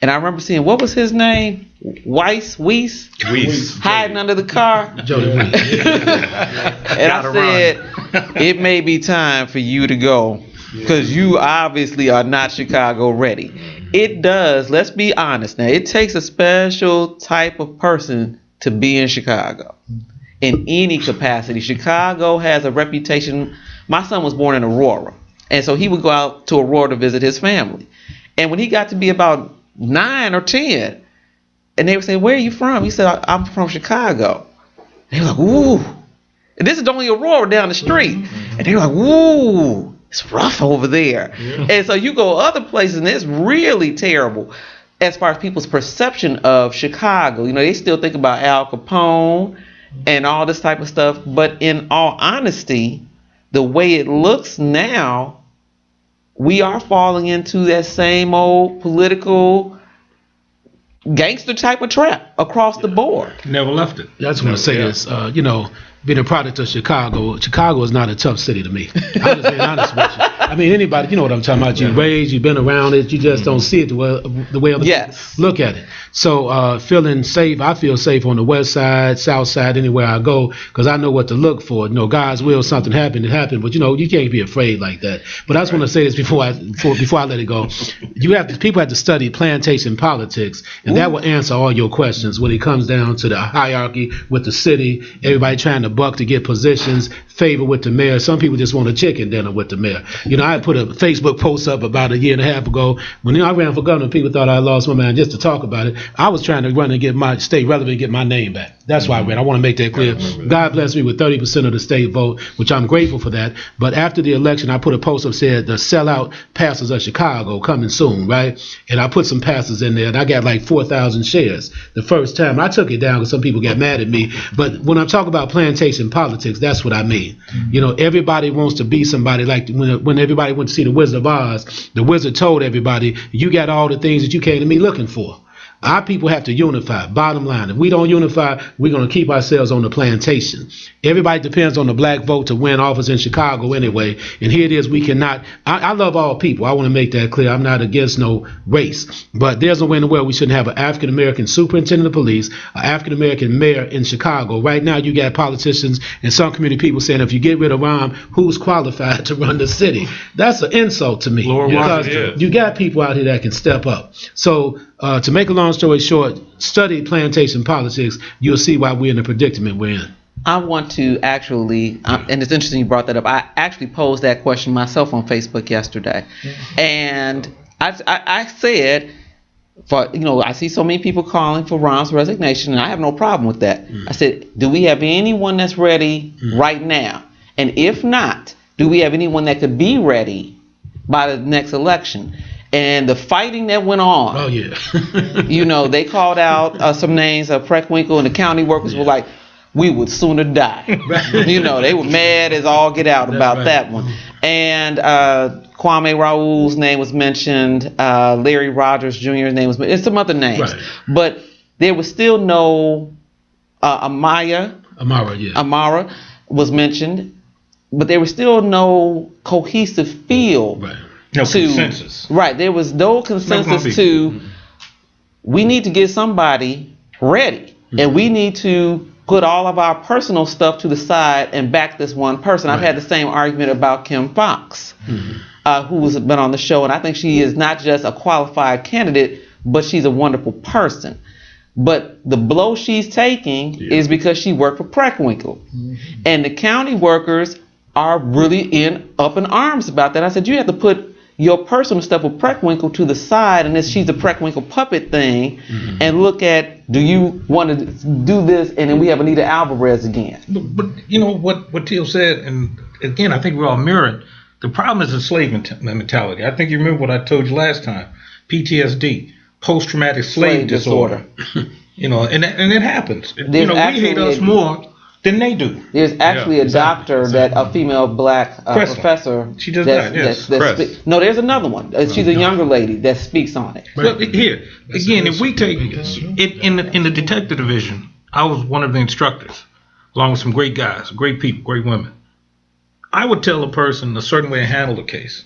And I remember seeing, what was his name? Weiss? Hiding under the car. Jody Weiss. And I said, it may be time for you to go, because you obviously are not Chicago ready. It does, let's be honest now, it takes a special type of person to be in Chicago in any capacity. Chicago has a reputation. My son was born in Aurora, and so he would go out to Aurora to visit his family. And when he got to be about 9 or 10, and they would say, where are you from? He said, I'm from Chicago. And they were like, ooh. And this is only Aurora down the street. And they were like, ooh, it's rough over there. And so you go other places, and it's really terrible as far as people's perception of Chicago. They still think about Al Capone and all this type of stuff. But in all honesty, the way it looks now, we are falling into that same old political gangster type of trap across the board. Never left it. I just want to say this, being a product of Chicago is not a tough city to me. I'm just being honest with you. I mean, anybody, you know what I'm talking about. You've raised, you've been around it, you just don't see it the way other people look at it. So feeling safe, I feel safe on the west side, south side, anywhere I go, because I know what to look for. God's will, something happened, it happened, but you can't be afraid like that. But I just want to say this before I let it go. People have to study plantation politics, and that will answer all your questions when it comes down to the hierarchy with the city, everybody trying to a buck to get positions, favor with the mayor. Some people just want a chicken dinner with the mayor. You know, I put a Facebook post up about a year and a half ago. When I ran for governor, people thought I lost my mind just to talk about it. I was trying to run and stay relevant and get my name back. That's why I ran. I want to make that clear. God blessed me with 30% of the state vote, which I'm grateful for that. But after the election, I put a post up said the sellout pastors of Chicago coming soon, right? And I put some pastors in there, and I got like 4,000 shares the first time. I took it down because some people got mad at me. But when I'm talking about plantation politics, that's what I mean. You know, everybody wants to be somebody. Like when everybody went to see the Wizard of Oz, the wizard told everybody, you got all the things that you came to me looking for. Our people have to unify. Bottom line, if we don't unify, we're going to keep ourselves on the plantation. Everybody depends on the black vote to win office in Chicago anyway. And here it is, we cannot. I love all people. I want to make that clear. I'm not against no race. But there's no way in the world we shouldn't have an African-American superintendent of police, an African-American mayor in Chicago. Right now, you got politicians and some community people saying, if you get rid of Rahm, who's qualified to run the city? That's an insult to me. Because you got people out here that can step up. So to make a long story short, study plantation politics, you'll see why we're in the predicament we're in. I want to actually, and it's interesting you brought that up. I actually posed that question myself on Facebook yesterday, and I said, I see so many people calling for Rahm's resignation, and I have no problem with that. I said, do we have anyone that's ready right now? And if not, do we have anyone that could be ready by the next election? And the fighting that went on. Oh, yeah. They called out some names of Preckwinkle, and the county workers were like, we would sooner die. They were mad as all get out about that one. And Kwame Raoul's name was mentioned. Larry Rogers Jr.'s name was mentioned. And some other names. Right. But there was still no Amara was mentioned. But there was still no cohesive feel. Right. No consensus. Right. There was no consensus to, we need to get somebody ready. And we need to put all of our personal stuff to the side and back this one person. Right. I've had the same argument about Kim Foxx, who's been on the show. And I think she is not just a qualified candidate, but she's a wonderful person. But the blow she's taking is because she worked for Preckwinkle. And the county workers are really up in arms about that. I said, you have to put your personal stuff with Preckwinkle to the side, and she's the Preckwinkle puppet thing, and look at, do you want to do this, and then we have Anita Alvarez again. But you know what Teal said, and again, I think we're all mirroring. The problem is the slave mentality. I think you remember what I told you last time. PTSD, post-traumatic slave disorder. And it happens. We hate us more than they do. There's actually a doctor a female black professor. She does that, yes. No, there's another one. She's a younger lady that speaks on it. But here, again, if we take it in the detective division, I was one of the instructors, along with some great guys, great people, great women. I would tell a person a certain way to handle the case.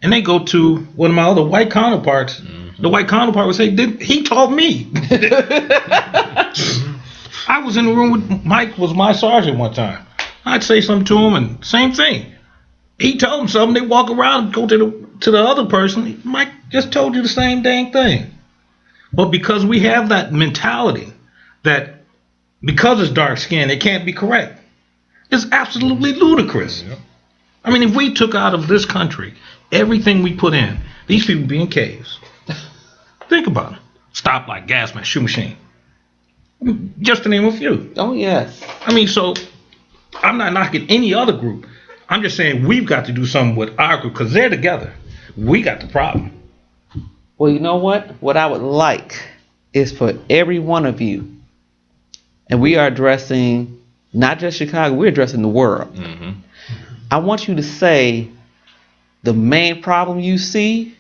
And they go to one of my other white counterparts. The white counterpart would say, he taught me. I was in the room with Mike, was my sergeant one time. I'd say something to him, and same thing. He told him something. They walk around and go to the other person. Mike just told you the same dang thing. But because we have that mentality that because it's dark skin, it can't be correct. It's absolutely ludicrous. I mean, if we took out of this country everything we put in, these people would be in caves. Think about it. Stoplight, gas mask, shoe machine. Just to name a few. Oh, yes. I mean, so I'm not knocking any other group. I'm just saying we've got to do something with our group because they're together. We got the problem. Well, you know what? What I would like is for every one of you, and we are addressing not just Chicago, we're addressing the world. I want you to say the main problem you see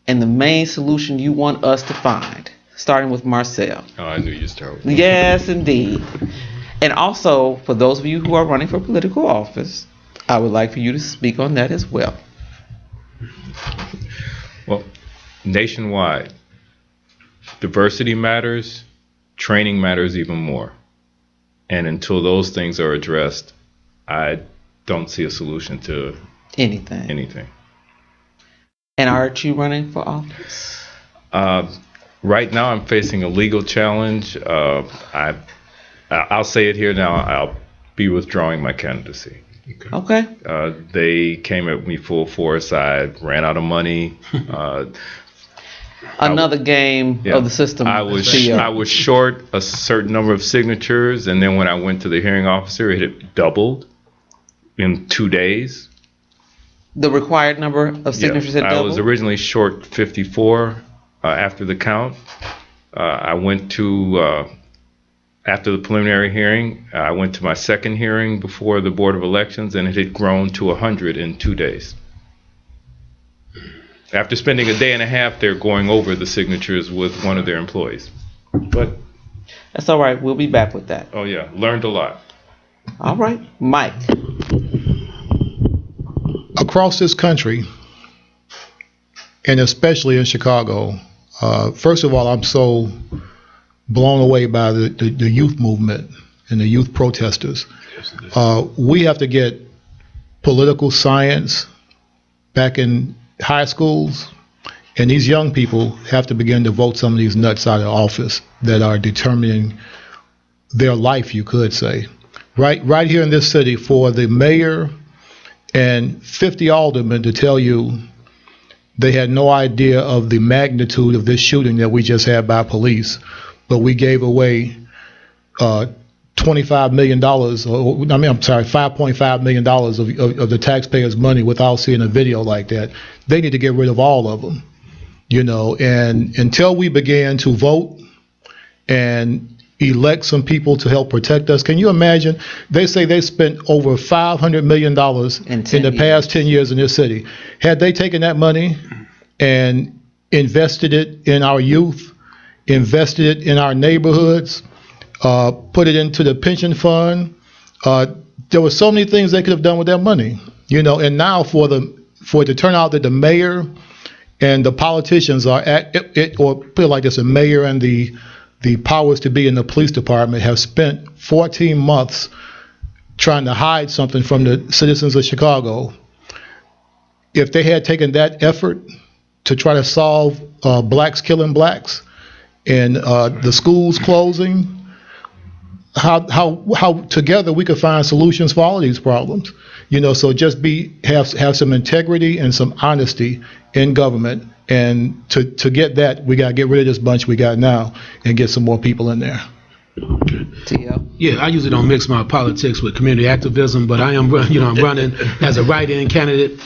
and the main solution you want us to find. Starting with Marcel. Oh, I knew you'd start with that. Yes, indeed. And also, for those of you who are running for political office, I would like for you to speak on that as well. Well, nationwide, diversity matters, training matters even more. And until those things are addressed, I don't see a solution to anything. And aren't you running for office? Right now, I'm facing a legal challenge. I'll say it here now. be withdrawing my candidacy. Okay. They came at me full force. I ran out of money. Another game of the system. I was short a certain number of signatures, and then when I went to the hearing officer, it had doubled in 2 days. The required number of signatures had doubled? I was originally short 54 after the count. I went to, after the preliminary hearing, I went to my second hearing before the Board of Elections, and it had grown to 100 in 2 days. After spending a day and a half there going over the signatures with one of their employees. But that's all right. We'll be back with that. Oh, yeah. Learned a lot. All right. Mike. Across this country, and especially in Chicago, first of all, I'm so blown away by the youth movement and the youth protesters. We have to get political science back in high schools, and these young people have to begin to vote some of these nuts out of office that are determining their life, you could say. Right here in this city, for the mayor and 50 aldermen to tell you they had no idea of the magnitude of this shooting that we just had by police, but we gave away $25 million, $5.5 million of the taxpayers' money without seeing a video like that. They need to get rid of all of them, and until we began to vote and elect some people to help protect us. Can you imagine? They say they spent over $500 million in the past 10 years in this city. Had they taken that money and invested it in our youth, invested it in our neighborhoods, put it into the pension fund, there were so many things they could have done with that money, and now for it to turn out that the mayor and the politicians are at it, or put it like this, the mayor and the powers to be in the police department have spent 14 months trying to hide something from the citizens of Chicago. If they had taken that effort to try to solve blacks killing blacks and the schools closing, how together we could find solutions for all of these problems. So just have some integrity and some honesty in government. And to get that, we got to get rid of this bunch we got now and get some more people in there. T.O. Yeah, I usually don't mix my politics with community activism, but I'm running as a write-in candidate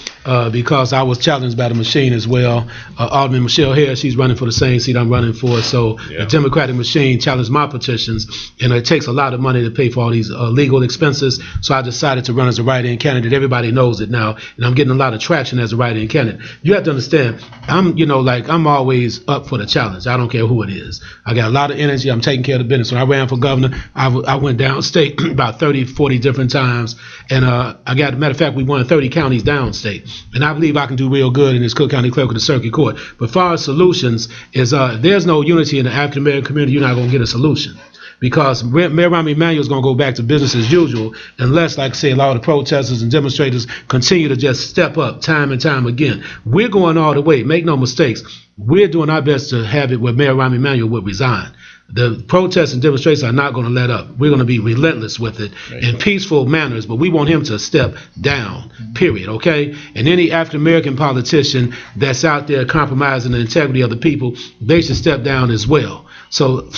because I was challenged by the machine as well. Alderman Michelle Harris, she's running for the same seat I'm running for. So the Democratic machine challenged my petitions, and it takes a lot of money to pay for all these legal expenses. So I decided to run as a write-in candidate. Everybody knows it now, and I'm getting a lot of traction as a write-in candidate. You have to understand, I'm always up for the challenge. I don't care who it is. I got a lot of energy. I'm taking care of the business. When I ran for governor, I went downstate about 30, 40 different times, and matter of fact, we won 30 counties downstate, and I believe I can do real good in this Cook County Clerk of the Circuit Court. But far as solutions is, there's no unity in the African American community. You're not going to get a solution, because Mayor Rahm Emanuel is going to go back to business as usual unless, like I say, a lot of the protesters and demonstrators continue to just step up time and time again. We're going all the way. Make no mistakes. We're doing our best to have it where Mayor Rahm Emanuel would resign. The protests and demonstrations are not going to let up. We're going to be relentless with it in peaceful manners, but we want him to step down, period, okay? And any African-American politician that's out there compromising the integrity of the people, they should step down as well. So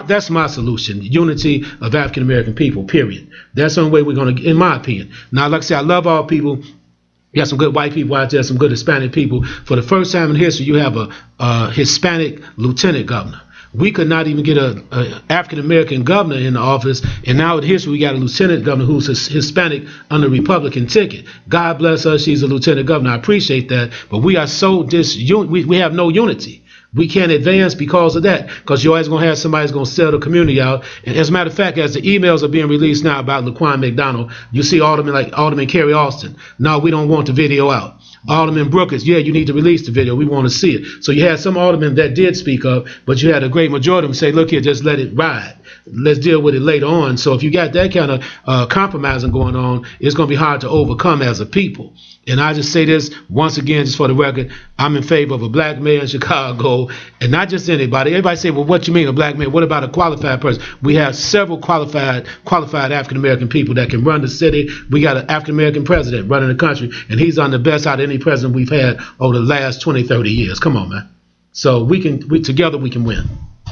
that's my solution, unity of African-American people, period. That's the only way we're going to, in my opinion. Now, like I say, I love all people. You got some good white people out there, some good Hispanic people. For the first time in history, you have a Hispanic lieutenant governor. We could not even get a African-American governor in the office, and now in history we got a lieutenant governor who's Hispanic on the Republican ticket. God bless her, she's a lieutenant governor. I appreciate that, but we are so we have no unity. We can't advance because of that, because you're always going to have somebody who's going to sell the community out. And as a matter of fact, as the emails are being released now about Laquan McDonald, you see Alderman Kerry Austin. No, we don't want the video out. Alderman Brookers, yeah, you need to release the video. We want to see it. So you had some aldermen that did speak up, but you had a great majority of them say, look here, just let it ride. let's deal with it later on. So if you got that kind of compromising going on, it's going to be hard to overcome as a people. And I just say this once again, just for the record, I'm in favor of a black mayor in Chicago, and not just anybody. Everybody say, well, what you mean a black mayor? What about a qualified person? We have several qualified African-American people that can run the city. We got an African-American president running the country, and he's on the best out of any president we've had over the last 20, 30 years. Come on, man. So together we can win.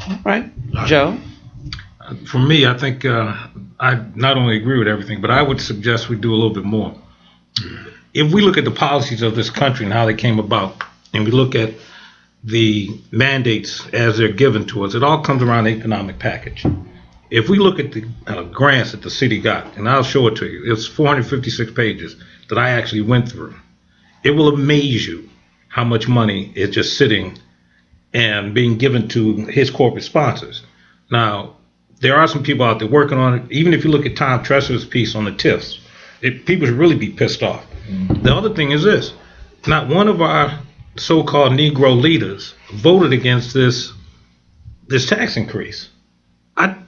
All right. Joe? For me, I think I not only agree with everything, but I would suggest we do a little bit more. If we look at the policies of this country and how they came about, and we look at the mandates as they're given to us, it all comes around the economic package. If we look at the grants that the city got, and I'll show it to you, it's 456 pages that I actually went through. It will amaze you how much money is just sitting and being given to his corporate sponsors. Now, there are some people out there working on it. Even if you look at Tom Tresser's piece on the TIFs, people should really be pissed off. The other thing is this: not one of our so-called Negro leaders voted against this tax increase.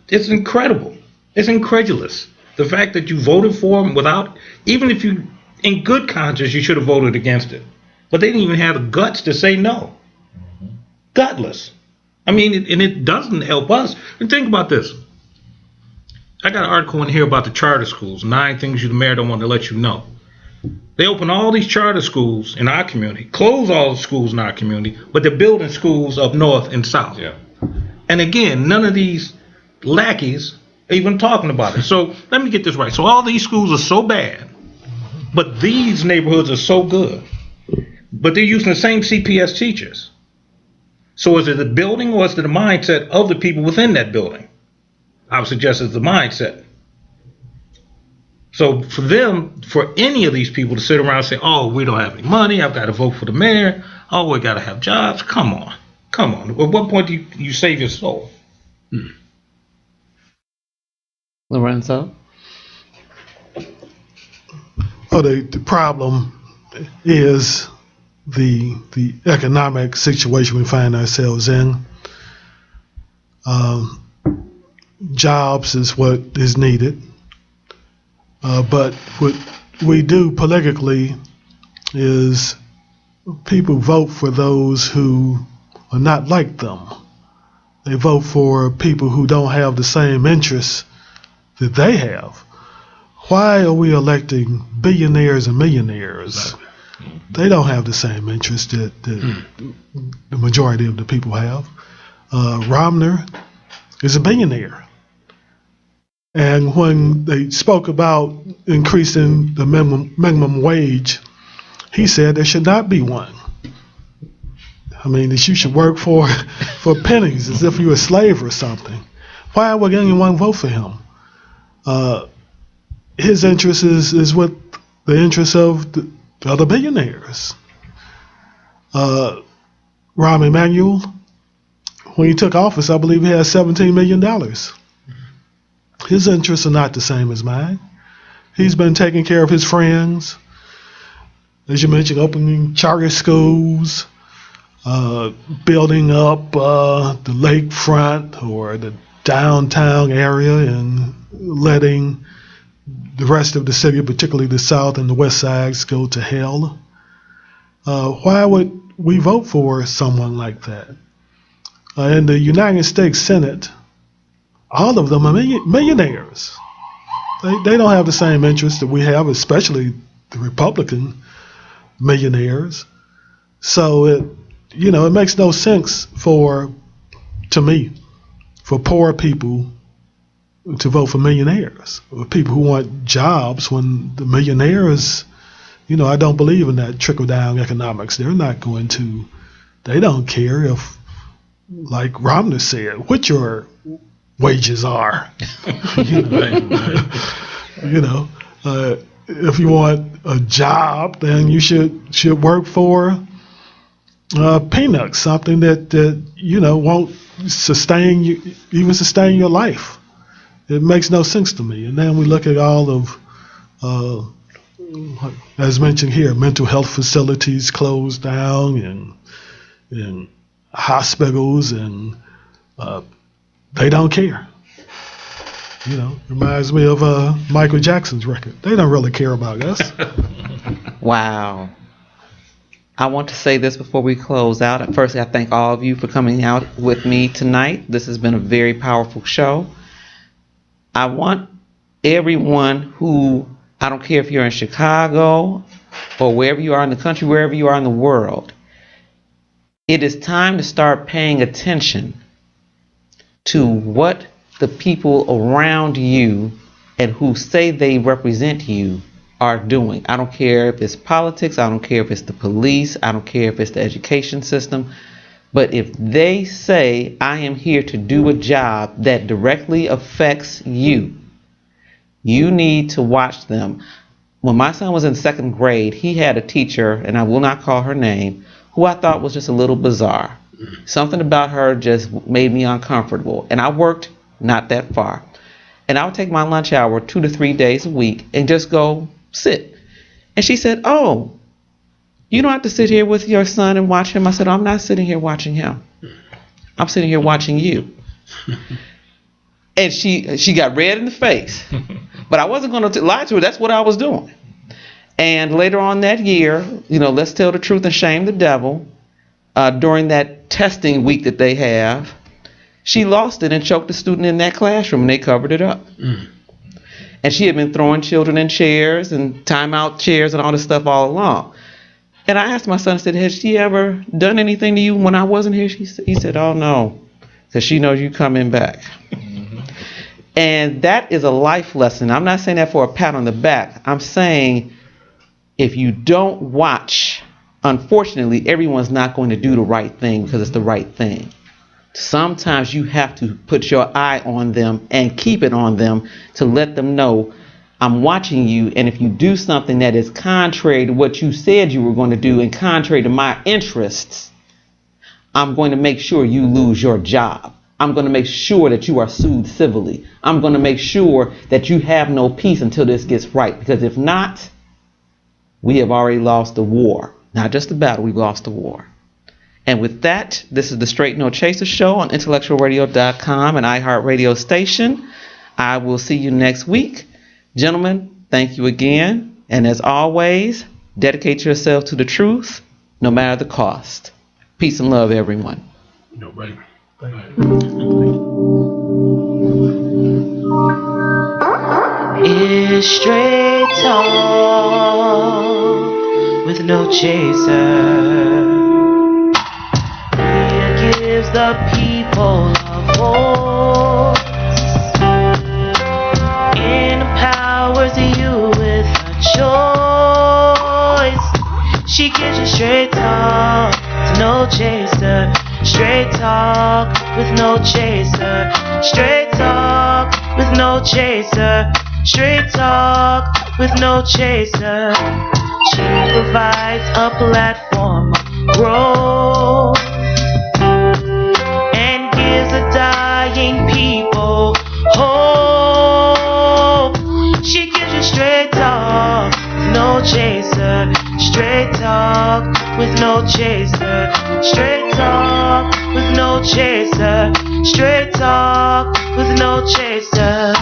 It's incredible. It's incredulous. The fact that you voted for them without, even if you, in good conscience, you should have voted against it. But they didn't even have the guts to say no. Gutless. I mean, and it doesn't help us. And think about this. I got an article in here about the charter schools, 9 things the mayor don't want to let you know. They open all these charter schools in our community, close all the schools in our community, but they're building schools up north and south. Yeah. And again, none of these lackeys are even talking about it. So let me get this right. So all these schools are so bad, but these neighborhoods are so good. But they're using the same CPS teachers. So is it the building or is it the mindset of the people within that building? I would suggest it's the mindset. So for them, for any of these people to sit around and say, oh, we don't have any money, I've got to vote for the mayor, oh, we got to have jobs, come on. At what point do you save your soul? Lorenzo? Well, the problem is the economic situation we find ourselves in. Jobs is what is needed. But what we do politically is people vote for those who are not like them. They vote for people who don't have the same interests that they have. Why are we electing billionaires and millionaires? They don't have the same interests that the majority of the people have. Romner is a billionaire. And when they spoke about increasing the minimum wage, he said there should not be one. I mean, that you should work for pennies as if you were a slave or something. Why would anyone vote for him? His interest is with the interests of the other billionaires. Rahm Emanuel, when he took office, I believe he had $17 million. His interests are not the same as mine. He's been taking care of his friends, as you mentioned, opening charter schools, building up the lakefront or the downtown area and letting the rest of the city, particularly the south and the west sides, go to hell. Why would we vote for someone like that? In the United States Senate, all of them are millionaires. They don't have the same interests that we have, especially the Republican millionaires. So it makes no sense to me, for poor people to vote for millionaires, or people who want jobs, when the millionaires, I don't believe in that trickle-down economics. They're not going to, they don't care if, like Romner said, what your wages are. If you want a job, then you should work for peanuts, something that won't sustain your life. It makes no sense to me. And then we look at all of, as mentioned here, mental health facilities closed down and hospitals, and they don't care. Reminds me of Michael Jackson's record. They don't really care about us. Wow. I want to say this before we close out. Firstly, I thank all of you for coming out with me tonight. This has been a very powerful show. I want everyone who, I don't care if you're in Chicago or wherever you are in the country, wherever you are in the world, it is time to start paying attention to what the people around you and who say they represent you are doing. I don't care if it's politics, I don't care if it's the police, I don't care if it's the education system, but if they say, I am here to do a job that directly affects you, you need to watch them. When my son was in second grade, he had a teacher, and I will not call her name, who I thought was just a little bizarre. Something about her just made me uncomfortable, and I worked not that far. And I would take my lunch hour 2 to 3 days a week and just go sit. And she said, oh, you don't have to sit here with your son and watch him. I said, I'm not sitting here watching him. I'm sitting here watching you. And she got red in the face. But I wasn't going to lie to her. That's what I was doing. And later on that year, let's tell the truth and shame the devil. During that testing week that they have, she lost it and choked a student in that classroom, and they covered it up. And she had been throwing children in chairs and timeout chairs and all this stuff all along. And I asked my son, I said, has she ever done anything to you when I wasn't here? He said, oh, no, because she knows you coming back. And that is a life lesson. I'm not saying that for a pat on the back. I'm saying if you don't watch, unfortunately, everyone's not going to do the right thing because it's the right thing. Sometimes you have to put your eye on them and keep it on them to let them know, I'm watching you, and if you do something that is contrary to what you said you were going to do and contrary to my interests, I'm going to make sure you lose your job. I'm going to make sure that you are sued civilly. I'm going to make sure that you have no peace until this gets right, because if not, we have already lost the war. Not just the battle, we've lost the war. And with that, this is the Straight No Chaser Show on intellectualradio.com and iHeart Radio Station. I will see you next week. Gentlemen, thank you again. And as always, dedicate yourself to the truth, no matter the cost. Peace and love, everyone. No, right. It's straight talk with no chaser. It gives the people a voice, empowers you with a choice. She gives you straight talk to no chaser. Straight talk with no chaser. Straight talk with no chaser. Straight talk with no chaser. She provides a platform of growth and gives a dying people hope. She gives you straight talk with no chaser. Straight talk with no chaser. Straight talk with no chaser. Straight talk with no chaser.